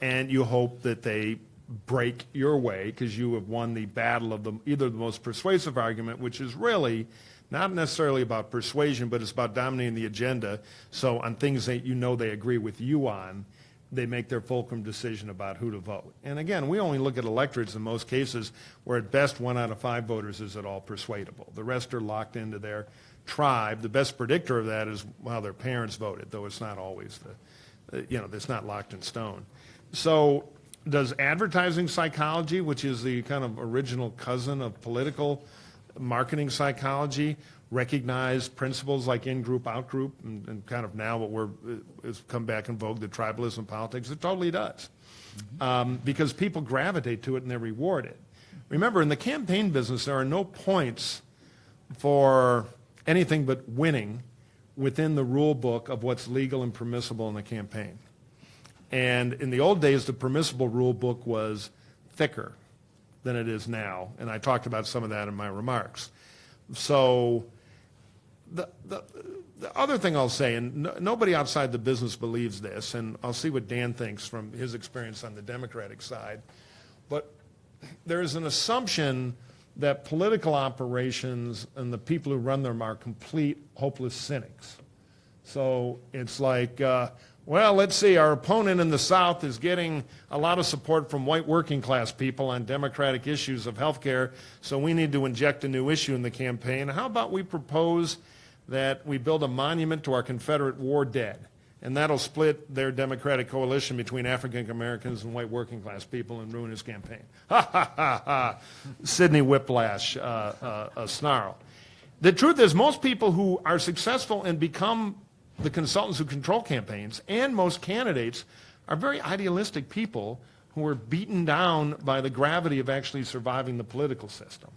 and you hope that they break your way because you have won the battle of either the most persuasive argument, which is really not necessarily about persuasion, but it's about dominating the agenda. So on things that you know they agree with you on, they make their fulcrum decision about who to vote. And again, we only look at electorates in most cases where at best 1 out of 5 voters is at all persuadable. The rest are locked into their tribe. The best predictor of that is how their parents voted, though it's not always it's not locked in stone. So does advertising psychology, which is the kind of original cousin of political marketing psychology, recognize principles like in-group, out-group, and kind of now what has come back in vogue, the tribalism politics? It totally does. Because people gravitate to it and they're rewarded. Remember, in the campaign business, there are no points for anything but winning within the rule book of what's legal and permissible in the campaign. And in the old days, the permissible rule book was thicker than it is now, and I talked about some of that in my remarks. So the other thing I'll say, and nobody outside the business believes this, and I'll see what Dan thinks from his experience on the Democratic side, but there's an assumption that political operations and the people who run them are complete hopeless cynics. So it's like, well, let's see, our opponent in the South is getting a lot of support from white working class people on democratic issues of health care, so we need to inject a new issue in the campaign. How about we propose that we build a monument to our Confederate war dead, and that'll split their Democratic coalition between African Americans and white working class people and ruin his campaign. Ha, ha, ha, ha. Sidney Whiplash, a snarl. The truth is, most people who are successful and become the consultants who control campaigns, and most candidates, are very idealistic people who are beaten down by the gravity of actually surviving the political system.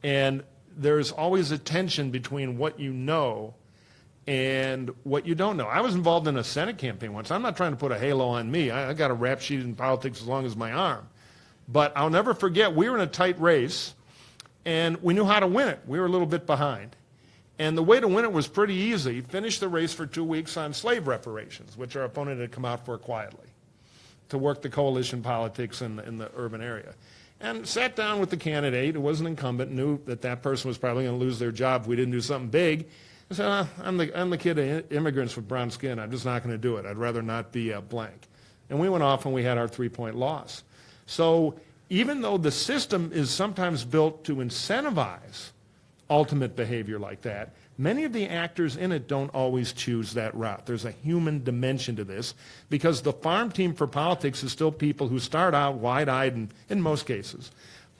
And there's always a tension between what you know and what you don't know. I was involved in a Senate campaign once. I'm not trying to put a halo on me. I got a rap sheet in politics as long as my arm. But I'll never forget, we were in a tight race, and we knew how to win it. We were a little bit behind. And the way to win it was pretty easy. Finish the race for 2 weeks on slave reparations, which our opponent had come out for quietly, to work the coalition politics in the urban area. And sat down with the candidate who was an incumbent, knew that that person was probably going to lose their job if we didn't do something big. I said, I'm the kid of immigrants with brown skin. I'm just not going to do it. I'd rather not be blank. And we went off and we had our 3-point loss. So even though the system is sometimes built to incentivize ultimate behavior like that, many of the actors in it don't always choose that route. There's a human dimension to this, because the farm team for politics is still people who start out wide-eyed and, in most cases,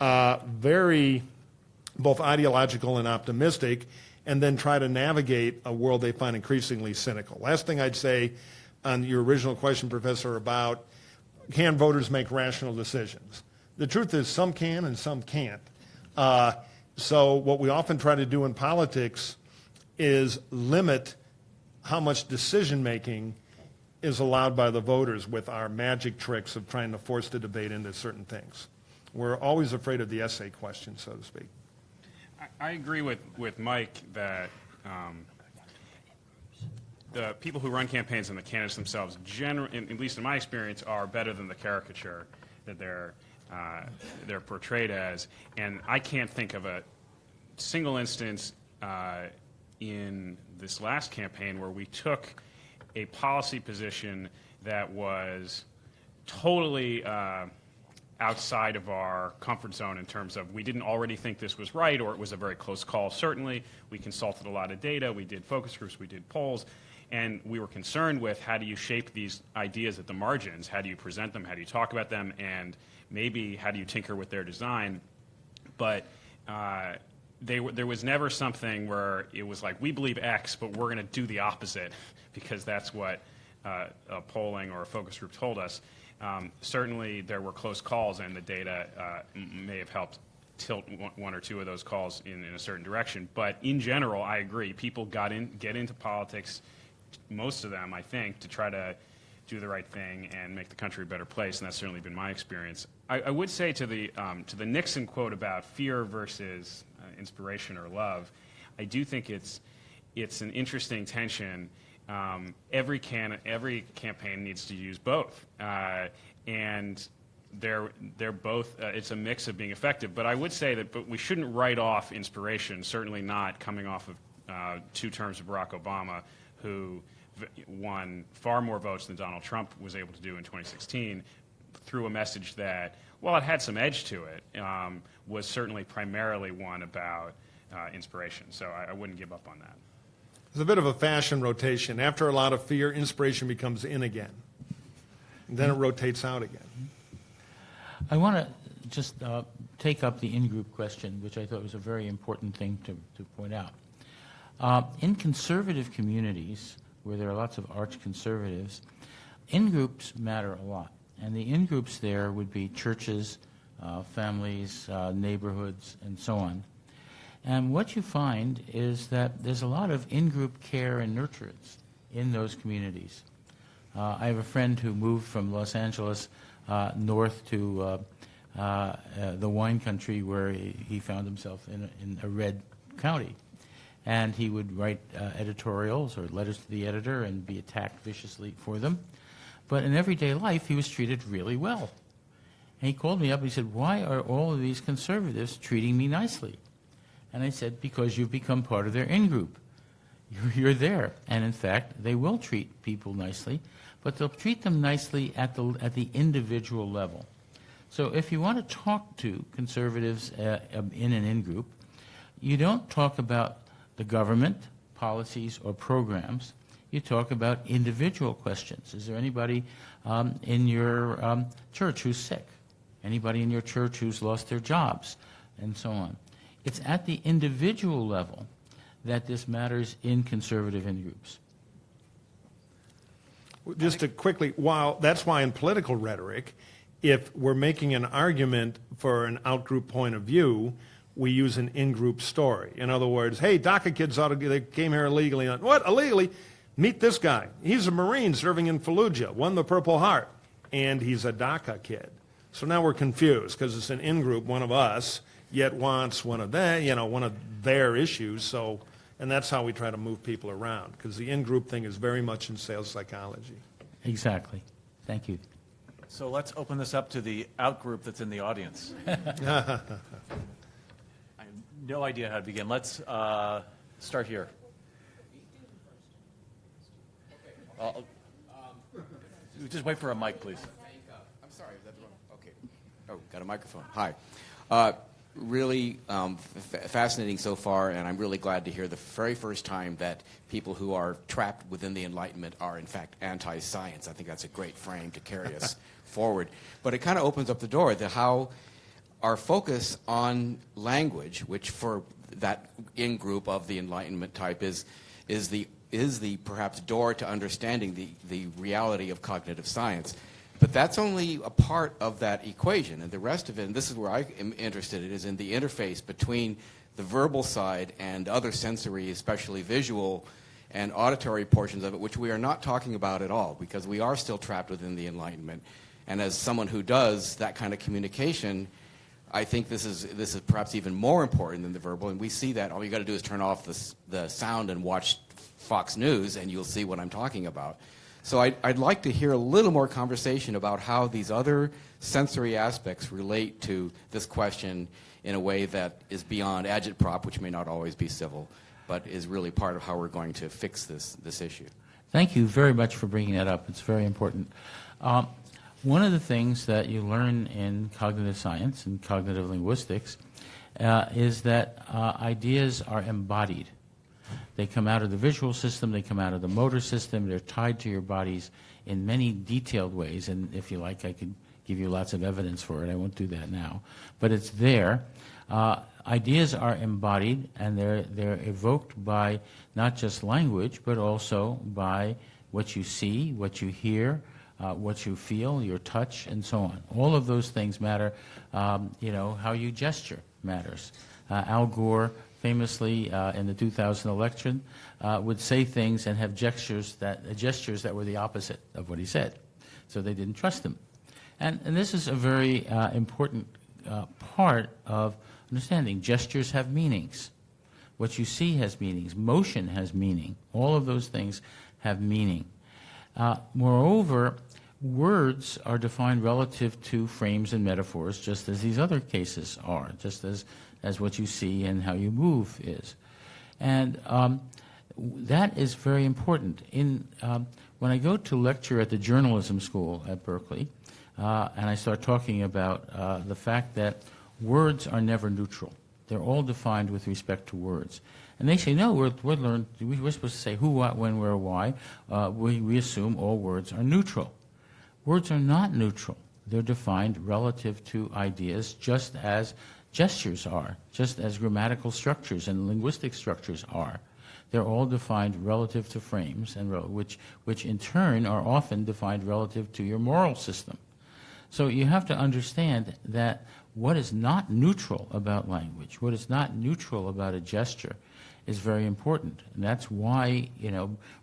very both ideological and optimistic, and then try to navigate a world they find increasingly cynical. Last thing I'd say on your original question, Professor, about can voters make rational decisions? The truth is some can and some can't. So what we often try to do in politics is limit how much decision-making is allowed by the voters with our magic tricks of trying to force the debate into certain things. We're always afraid of the essay question, so to speak. I agree with Mike that the people who run campaigns and the candidates themselves, at least in my experience, are better than the caricature that they're portrayed as. And I can't think of a single instance in this last campaign where we took a policy position that was totally outside of our comfort zone in terms of we didn't already think this was right, or it was a very close call. Certainly, we consulted a lot of data, we did focus groups, we did polls, and we were concerned with how do you shape these ideas at the margins, how do you present them, how do you talk about them, and maybe how do you tinker with their design. But there was never something where it was like, we believe X, but we're going to do the opposite because that's what a polling or a focus group told us. Certainly, there were close calls, and the data may have helped tilt one or two of those calls in a certain direction. But in general, I agree. People get into politics, most of them, I think, to try to do the right thing and make the country a better place, and that's certainly been my experience. I would say to the Nixon quote about fear versus inspiration or love, I do think it's an interesting tension. Every campaign needs to use both, and they're both. It's a mix of being effective. But I would say that, we shouldn't write off inspiration. Certainly not coming off of 2 terms of Barack Obama, who won far more votes than Donald Trump was able to do in 2016, through a message that, while it had some edge to it, was certainly primarily one about inspiration. So I wouldn't give up on that. It's a bit of a fashion rotation. After a lot of fear, inspiration becomes in again. And then it rotates out again. I want to just take up the in-group question, which I thought was a very important thing to point out. In conservative communities, where there are lots of arch conservatives, in-groups matter a lot. And the in-groups there would be churches, families, neighborhoods, and so on. And what you find is that there's a lot of in-group care and nurturance in those communities. I have a friend who moved from Los Angeles north to the wine country, where he found himself in a red county. And he would write editorials or letters to the editor and be attacked viciously for them. But in everyday life, he was treated really well. And he called me up and he said, "Why are all of these conservatives treating me nicely?" And I said, "Because you've become part of their in-group. You're there." And in fact, they will treat people nicely, but they'll treat them nicely at the individual level. So if you want to talk to conservatives in an in-group, you don't talk about the government, policies, or programs. You talk about individual questions. Is there anybody in your church who's sick? Anybody in your church who's lost their jobs? And so on. It's at the individual level that this matters in conservative in-groups. Just to quickly, that's why in political rhetoric, if we're making an argument for an out-group point of view, we use an in-group story. In other words, hey, DACA kids they came here illegally. What, illegally? Meet this guy. He's a Marine serving in Fallujah, won the Purple Heart, and he's a DACA kid. So now we're confused because it's an in-group, one of us, yet wants one of their issues. So, and that's how we try to move people around, because the in-group thing is very much in sales psychology. Exactly. Thank you. So let's open this up to the out-group that's in the audience. I have no idea how to begin. Let's start here. Just wait for a mic, please. I'm sorry, is that the wrong? Okay. Oh, got a microphone. Hi. Really fascinating so far, and I'm really glad to hear the very first time that people who are trapped within the Enlightenment are, in fact, anti-science. I think that's a great frame to carry us forward. But it kind of opens up the door to how our focus on language, which for that in-group of the Enlightenment type is the perhaps door to understanding the reality of cognitive science. But that's only a part of that equation, and the rest of it, and this is where I am interested in, is in the interface between the verbal side and other sensory, especially visual and auditory portions of it, which we are not talking about at all, because we are still trapped within the Enlightenment. And as someone who does that kind of communication, I think this is perhaps even more important than the verbal, and we see that. All you got to do is turn off the sound and watch Fox News, and you'll see what I'm talking about. So I'd like to hear a little more conversation about how these other sensory aspects relate to this question in a way that is beyond agitprop, which may not always be civil, but is really part of how we're going to fix this issue. Thank you very much for bringing that up. It's very important. One of the things that you learn in cognitive science and cognitive linguistics is that ideas are embodied. They come out of the visual system, they come out of the motor system, they're tied to your bodies in many detailed ways, and if you like, I could give you lots of evidence for it. I won't do that now. But it's there. Ideas are embodied, and they're evoked by not just language, but also by what you see, what you hear, what you feel, your touch, and so on. All of those things matter. How you gesture matters. Al Gore famously in the 2000 election would say things and have gestures that were the opposite of what he said. So they didn't trust him. And this is a very important part of understanding. Gestures have meanings. What you see has meanings. Motion has meaning. All of those things have meaning. Moreover, words are defined relative to frames and metaphors, just as these other cases are, just as what you see and how you move is. And that is very important. When I go to lecture at the journalism school at Berkeley, and I start talking about the fact that words are never neutral. They're all defined with respect to words. And they say, no, we're supposed to say who, what, when, where, why. We assume all words are neutral. Words are not neutral. They're defined relative to ideas, just as gestures are, just as grammatical structures and linguistic structures are. They're all defined relative to frames, and which in turn are often defined relative to your moral system. So you have to understand that what is not neutral about language, what is not neutral about a gesture, is very important. And that's why,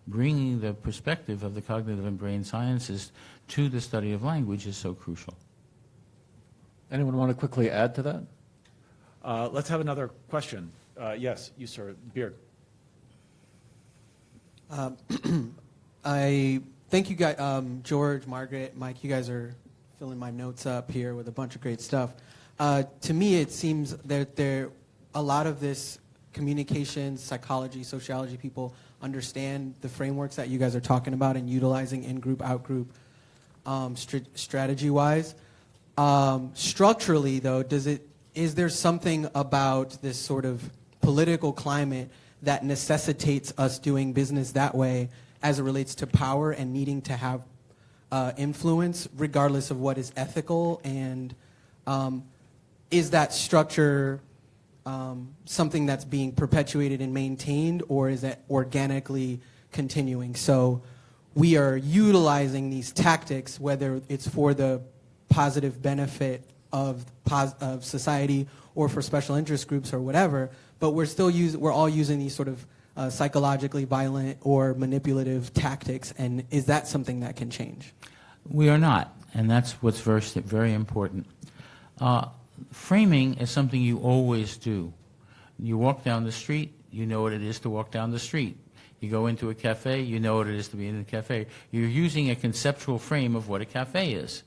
bringing the perspective of the cognitive and brain sciences to the study of language is so crucial. Anyone want to quickly add to that? Let's have another question. Yes, you, sir. Beard. I thank you guys, George, Margaret, Mike. You guys are filling my notes up here with a bunch of great stuff. To me, it seems that a lot of this communication, psychology, sociology people understand the frameworks that you guys are talking about and utilizing in-group, out-group strategy-wise. Structurally, though, is there something about this sort of political climate that necessitates us doing business that way as it relates to power and needing to have influence, regardless of what is ethical? And is that structure something that's being perpetuated and maintained, or is it organically continuing? So we are utilizing these tactics, whether it's for the positive benefit of society or for special interest groups or whatever, but we're all using these sort of psychologically violent or manipulative tactics, and is that something that can change? We are not, and that's what's very important. Framing is something you always do. You walk down the street, you know what it is to walk down the street. You go into a cafe, you know what it is to be in a cafe. You're using a conceptual frame of what a cafe is.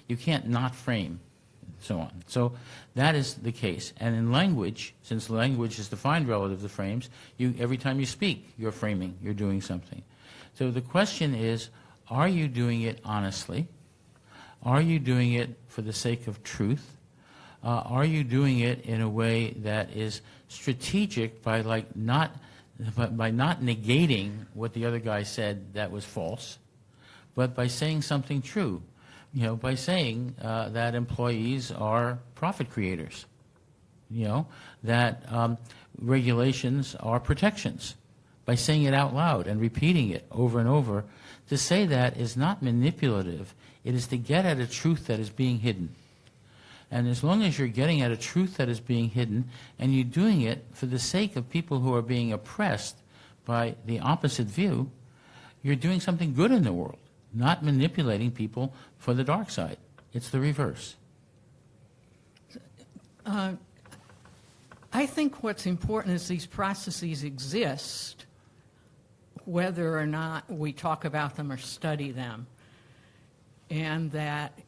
You can't not frame, so on. So that is the case. And in language, since language is defined relative to frames, every time you speak, you're framing, you're doing something. So the question is, are you doing it honestly? Are you doing it for the sake of truth? Are you doing it in a way that is strategic by not negating what the other guy said that was false, but by saying something true? By saying that employees are profit creators, that regulations are protections, by saying it out loud and repeating it over and over. To say that is not manipulative. It is to get at a truth that is being hidden. And as long as you're getting at a truth that is being hidden, and you're doing it for the sake of people who are being oppressed by the opposite view, you're doing something good in the world, not manipulating people for the dark side. It's the reverse. I think what's important is these processes exist, whether or not we talk about them or study them, and that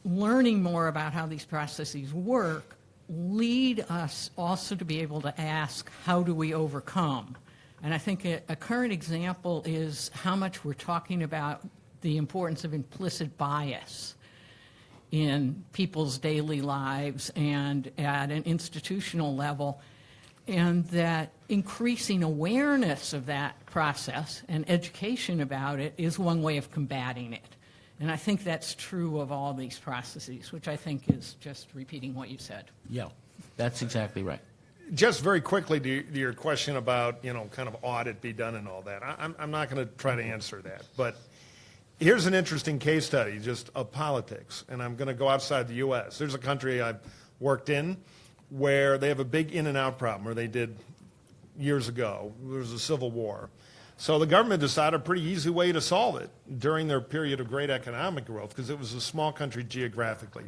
learning more about how these processes work lead us also to be able to ask, how do we overcome? And I think a current example is how much we're talking about the importance of implicit bias in people's daily lives and at an institutional level, and that increasing awareness of that process and education about it is one way of combating it. And I think that's true of all these processes, which I think is just repeating what you said. Yeah, that's exactly right. Just very quickly to your question about, kind of audit be done and all that. I'm not going to try to answer that. But here's an interesting case study just of politics. And I'm going to go outside the U.S. There's a country I've worked in where they have a big in-and-out problem, or they did years ago. There was a civil war. So the government decided a pretty easy way to solve it during their period of great economic growth, because it was a small country geographically.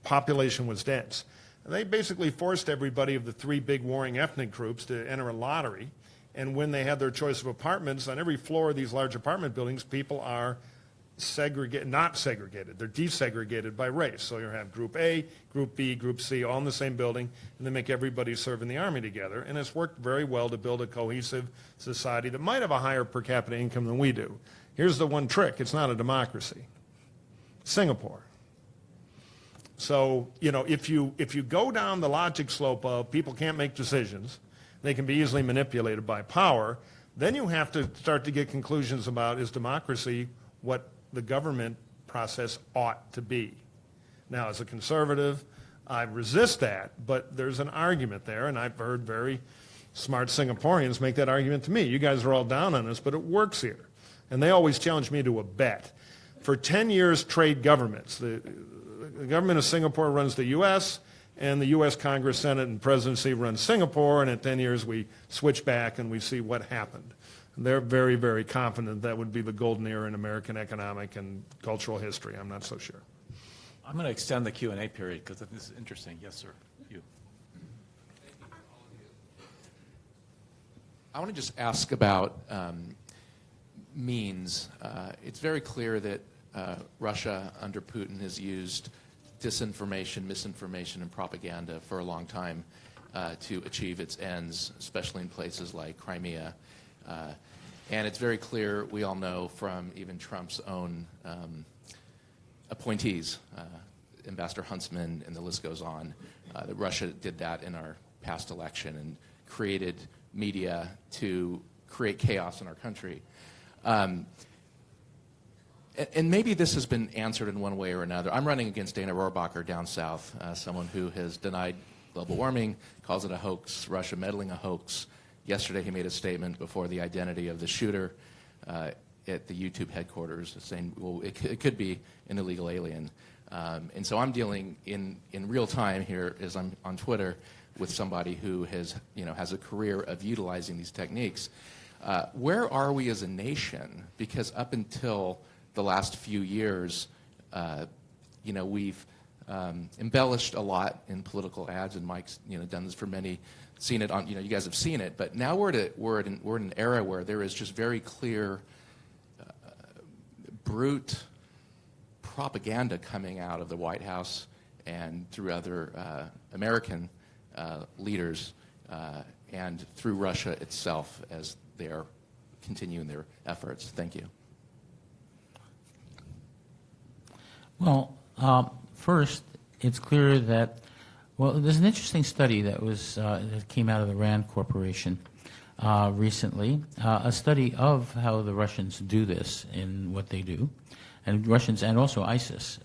Population was dense. And they basically forced everybody of the three big warring ethnic groups to enter a lottery. And when they had their choice of apartments, on every floor of these large apartment buildings, people are not segregated. They're desegregated by race. So you have Group A, Group B, Group C, all in the same building, and they make everybody serve in the Army together. And it's worked very well to build a cohesive society that might have a higher per capita income than we do. Here's the one trick. It's not a democracy. Singapore. So, if you go down the logic slope of people can't make decisions, they can be easily manipulated by power, then you have to start to get conclusions about, is democracy what the government process ought to be? Now, as a conservative, I resist that, but there's an argument there, and I've heard very smart Singaporeans make that argument to me. You guys are all down on us, but it works here. And they always challenge me to a bet. For 10 years, trade governments. The government of Singapore runs the U.S., and the U.S. Congress, Senate, and presidency runs Singapore, and at 10 years we switch back and we see what happened. They're very, very confident that would be the golden era in American economic and cultural history. I'm not so sure. I'm going to extend the Q&A period because this is interesting. Yes, sir. You. I want to just ask about means. It's very clear that Russia under Putin has used disinformation, misinformation, and propaganda for a long time to achieve its ends, especially in places like Crimea. And it's very clear, we all know from even Trump's own appointees, Ambassador Huntsman, and the list goes on, that Russia did that in our past election and created media to create chaos in our country. And maybe this has been answered in one way or another. I'm running against Dana Rohrabacher down south, someone who has denied global warming, calls it a hoax, Russia meddling a hoax. Yesterday he made a statement before the identity of the shooter at the YouTube headquarters saying, well, it could be an illegal alien. And so I'm dealing in real time here as I'm on Twitter with somebody who has a career of utilizing these techniques. Where are we as a nation? Because up until the last few years, we've embellished a lot in political ads, and Mike's done this for many, seen it on, you guys have seen it, but now we're in an era where there is just very clear, brute propaganda coming out of the White House and through other American leaders and through Russia itself as they are continuing their efforts. Thank you. Well, first, it's clear that, there's an interesting study that came out of the RAND Corporation recently, a study of how the Russians do this in what they do, and Russians and also ISIS.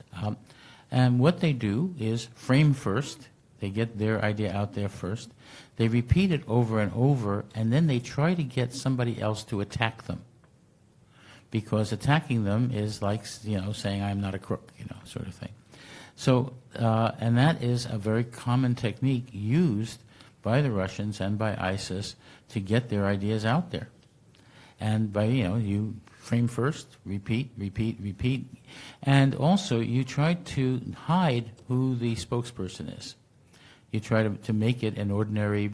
And what they do is frame first. They get their idea out there first. They repeat it over and over, and then they try to get somebody else to attack them. Because attacking them is like, saying I'm not a crook, sort of thing. So, and that is a very common technique used by the Russians and by ISIS to get their ideas out there. And by, you frame first, repeat, repeat, repeat. And also, you try to hide who the spokesperson is. You try to make it an ordinary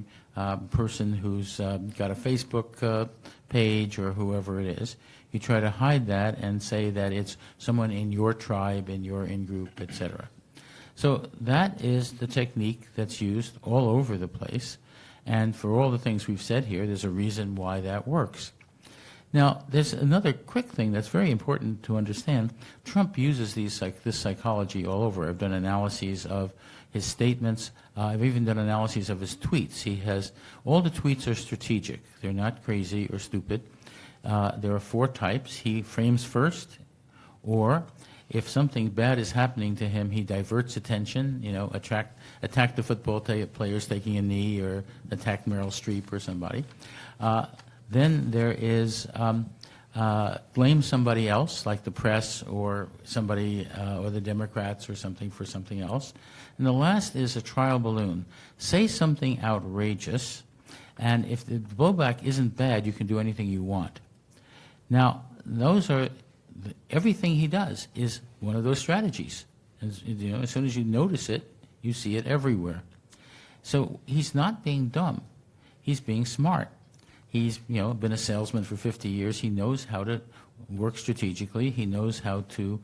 person who's got a Facebook page or whoever it is. You try to hide that and say that it's someone in your tribe, in your in-group, etc. So that is the technique that's used all over the place. And for all the things we've said here, there's a reason why that works. Now, there's another quick thing that's very important to understand. Trump uses this psychology all over. I've done analyses of his statements. I've even done analyses of his tweets. All the tweets are strategic. They're not crazy or stupid. There are 4 types. He frames first, or if something bad is happening to him, he diverts attention, attack the football players taking a knee, or attack Meryl Streep or somebody. Then there is blame somebody else, like the press or somebody, or the Democrats or something for something else. And the last is a trial balloon. Say something outrageous, and if the blowback isn't bad, you can do anything you want. Now, everything he does is one of those strategies. As soon as you notice it, you see it everywhere. So he's not being dumb. He's being smart. He's been a salesman for 50 years. He knows how to work strategically. He knows how to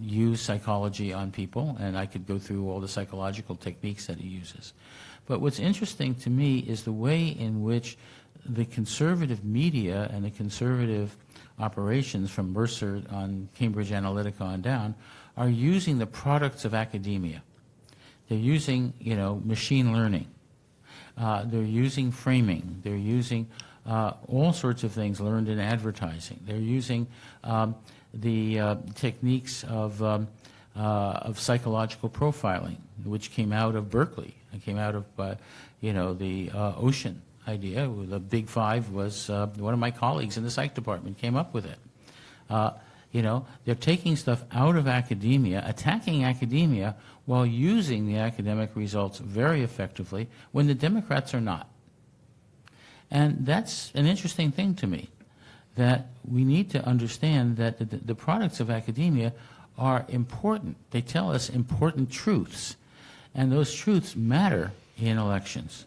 use psychology on people, and I could go through all the psychological techniques that he uses. But what's interesting to me is the way in which the conservative media and the conservative operations from Mercer on Cambridge Analytica on down are using the products of academia. They're using, machine learning. They're using framing. They're using all sorts of things learned in advertising. They're using the techniques of psychological profiling, which came out of Berkeley. It came out of, the ocean idea. The Big Five was one of my colleagues in the psych department came up with it. They're taking stuff out of academia, attacking academia, while using the academic results very effectively when the Democrats are not. And that's an interesting thing to me, that we need to understand that the products of academia are important. They tell us important truths, and those truths matter in elections.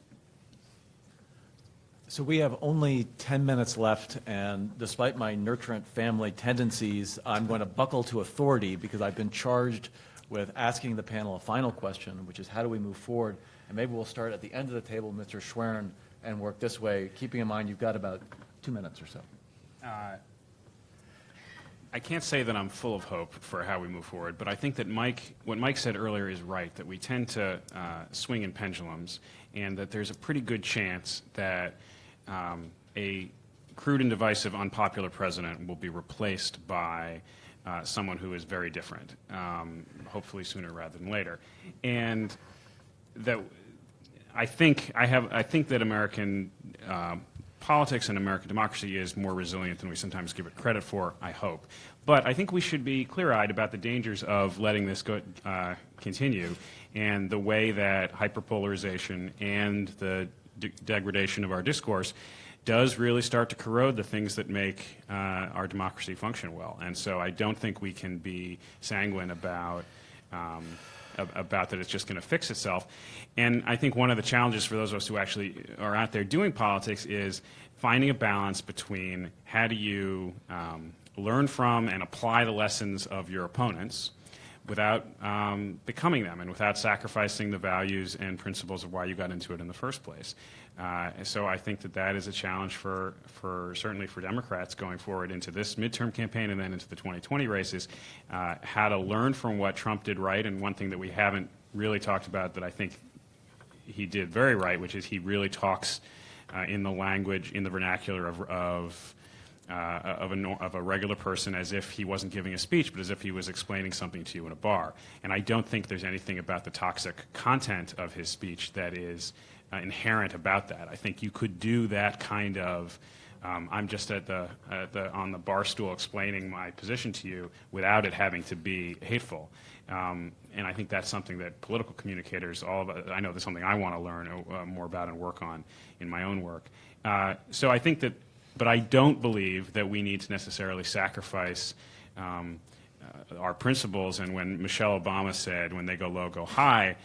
So we have only 10 minutes left, and despite my nurturant family tendencies, I'm going to buckle to authority because I've been charged with asking the panel a final question, which is how do we move forward? And maybe we'll start at the end of the table, Mr. Schwerin, and work this way, keeping in mind you've got about 2 minutes or so. I can't say that I'm full of hope for how we move forward, but I think that what Mike said earlier is right, that we tend to swing in pendulums, and that there's a pretty good chance that a crude and divisive, unpopular president will be replaced by someone who is very different, hopefully sooner rather than later. And that I think that American politics and American democracy is more resilient than we sometimes give it credit for, I hope. But I think we should be clear-eyed about the dangers of letting this continue, and the way that hyperpolarization and the degradation of our discourse does really start to corrode the things that make our democracy function well. And so I don't think we can be sanguine about that it's just going to fix itself. And I think one of the challenges for those of us who actually are out there doing politics is finding a balance between how do you learn from and apply the lessons of your opponents without becoming them and without sacrificing the values and principles of why you got into it in the first place. So I think that is a challenge for certainly for Democrats going forward into this midterm campaign and then into the 2020 races, how to learn from what Trump did right. And one thing that we haven't really talked about that I think he did very right, which is he really talks in the language, in the vernacular of a regular person, as if he wasn't giving a speech, but as if he was explaining something to you in a bar. And I don't think there's anything about the toxic content of his speech that is inherent about that. I think you could do that kind of, I'm just on the bar stool explaining my position to you without it having to be hateful. And I think that's something that political communicators, I know that's something I want to learn more about and work on in my own work. So I think that, but I don't believe that we need to necessarily sacrifice our principles. And when Michelle Obama said, when they go low, go high,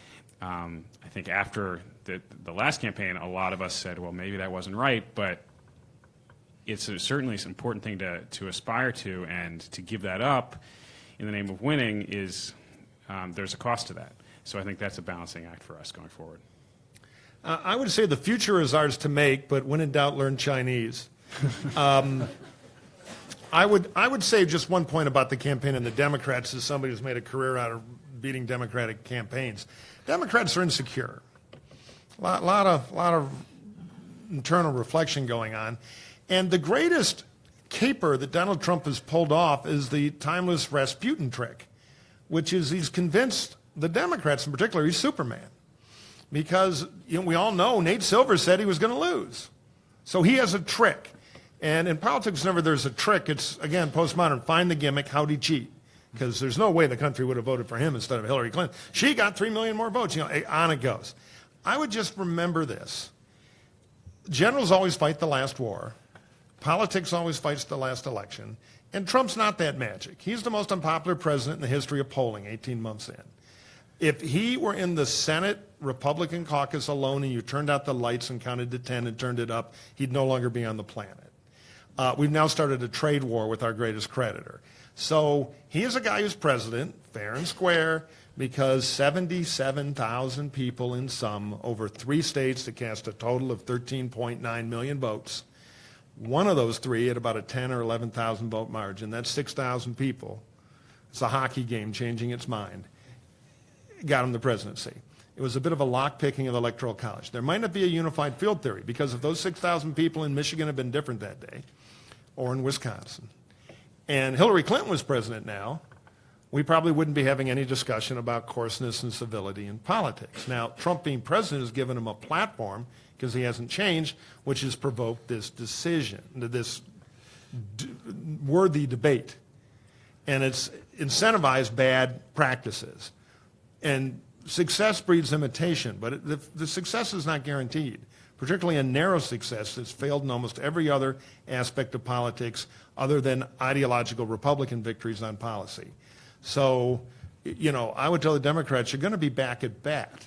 I think after the last campaign, a lot of us said, well, maybe that wasn't right, but it's certainly an important thing to aspire to, and to give that up in the name of winning is, there's a cost to that. So I think that's a balancing act for us going forward. I would say the future is ours to make, but when in doubt, learn Chinese. I would say just one point about the campaign and the Democrats, as somebody who's made a career out of beating Democratic campaigns. Democrats are insecure. A lot of internal reflection going on. And the greatest caper that Donald Trump has pulled off is the timeless Rasputin trick, which is he's convinced the Democrats in particular he's Superman. Because we all know Nate Silver said he was going to lose. So he has a trick. And in politics, whenever there's a trick, it's, again, postmodern, find the gimmick, how'd he cheat? Because there's no way the country would have voted for him instead of Hillary Clinton. She got 3 million more votes. On it goes. I would just remember this. Generals always fight the last war. Politics always fights the last election. And Trump's not that magic. He's the most unpopular president in the history of polling 18 months in. If he were in the Senate Republican caucus alone and you turned out the lights and counted to 10 and turned it up, he'd no longer be on the planet. We've now started a trade war with our greatest creditor. So he is a guy who's president, fair and square, because 77,000 people in sum over 3 states to cast a total of 13.9 million votes. One of those 3 at about a 10 or 11,000 vote margin. That's 6,000 people. It's a hockey game changing its mind. Got him the presidency. It was a bit of a lock-picking of the Electoral College. There might not be a unified field theory, because if those 6,000 people in Michigan had been different that day, or in Wisconsin, and Hillary Clinton was president now, we probably wouldn't be having any discussion about coarseness and civility in politics. Now, Trump being president has given him a platform, because he hasn't changed, which has provoked this decision, this worthy debate. And it's incentivized bad practices. And success breeds imitation, but the success is not guaranteed, particularly a narrow success that's failed in almost every other aspect of politics other than ideological Republican victories on policy. So, I would tell the Democrats, you're going to be back at bat.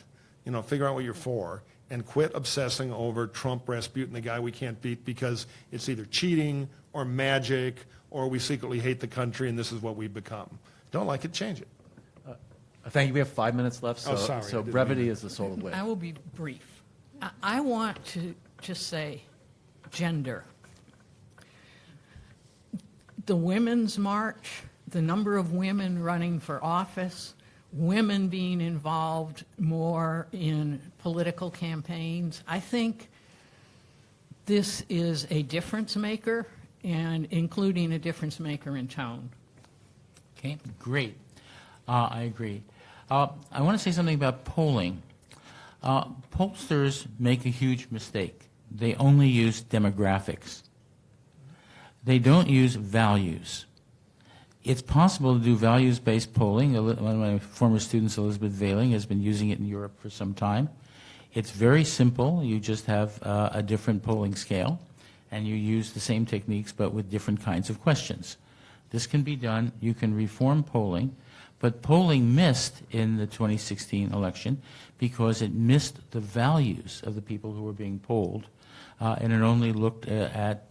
Figure out what you're for and quit obsessing over Trump, Rasputin, the guy we can't beat, because it's either cheating or magic or we secretly hate the country and this is what we've become. Don't like it, change it. Thank you. We have 5 minutes left, so, sorry, so brevity is the soul of wit. I will be brief. I want to just say gender. The Women's March, the number of women running for office, women being involved more in political campaigns. I think this is a difference maker, and including a difference maker in tone. Okay, great. I agree. I want to say something about polling. Pollsters make a huge mistake. They only use demographics. They don't use values. It's possible to do values-based polling. One of my former students, Elizabeth Veiling, has been using it in Europe for some time. It's very simple. You just have a different polling scale, and you use the same techniques but with different kinds of questions. This can be done. You can reform polling, but polling missed in the 2016 election because it missed the values of the people who were being polled, and it only looked at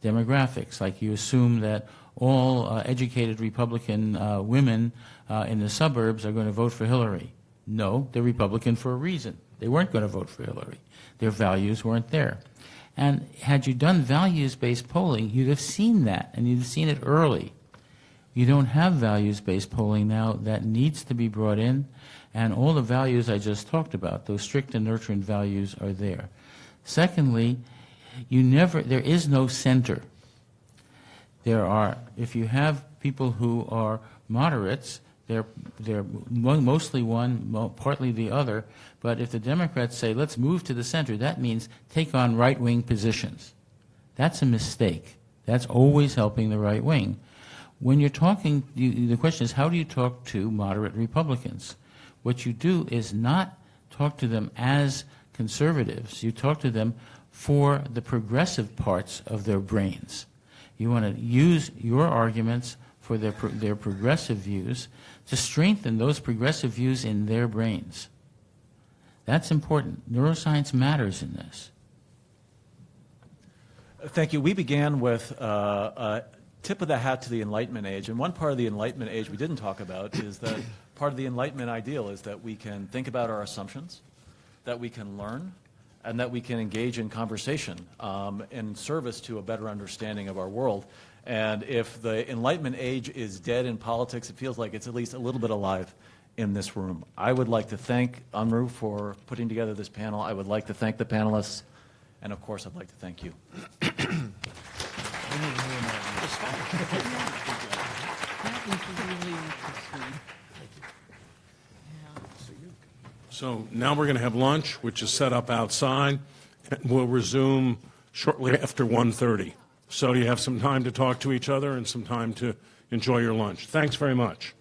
demographics. Like you assume that all educated Republican women in the suburbs are going to vote for Hillary. No, they're Republican for a reason. They weren't going to vote for Hillary. Their values weren't there. And had you done values-based polling, you'd have seen that, and you'd have seen it early. You don't have values-based polling now. That needs to be brought in, and all the values I just talked about, those strict and nurturant values, are there. Secondly, there is no center. If you have people who are moderates, they're mostly one, partly the other, but if the Democrats say, let's move to the center, that means take on right-wing positions. That's a mistake. That's always helping the right wing. When you're talking, the question is, how do you talk to moderate Republicans? What you do is not talk to them as conservatives. You talk to them for the progressive parts of their brains. You want to use your arguments for their progressive views to strengthen those progressive views in their brains. That's important. Neuroscience matters in this. Thank you. We began with a tip of the hat to the Enlightenment age, and one part of the Enlightenment age we didn't talk about is that part of the Enlightenment ideal is that we can think about our assumptions, that we can learn, and that we can engage in conversation in service to a better understanding of our world. And if the Enlightenment age is dead in politics, it feels like it's at least a little bit alive in this room. I would like to thank Unruh for putting together this panel. I would like to thank the panelists. And of course, I'd like to thank you. So now we're going to have lunch, which is set up outside, and we'll resume shortly after 1:30. So you have some time to talk to each other and some time to enjoy your lunch. Thanks very much.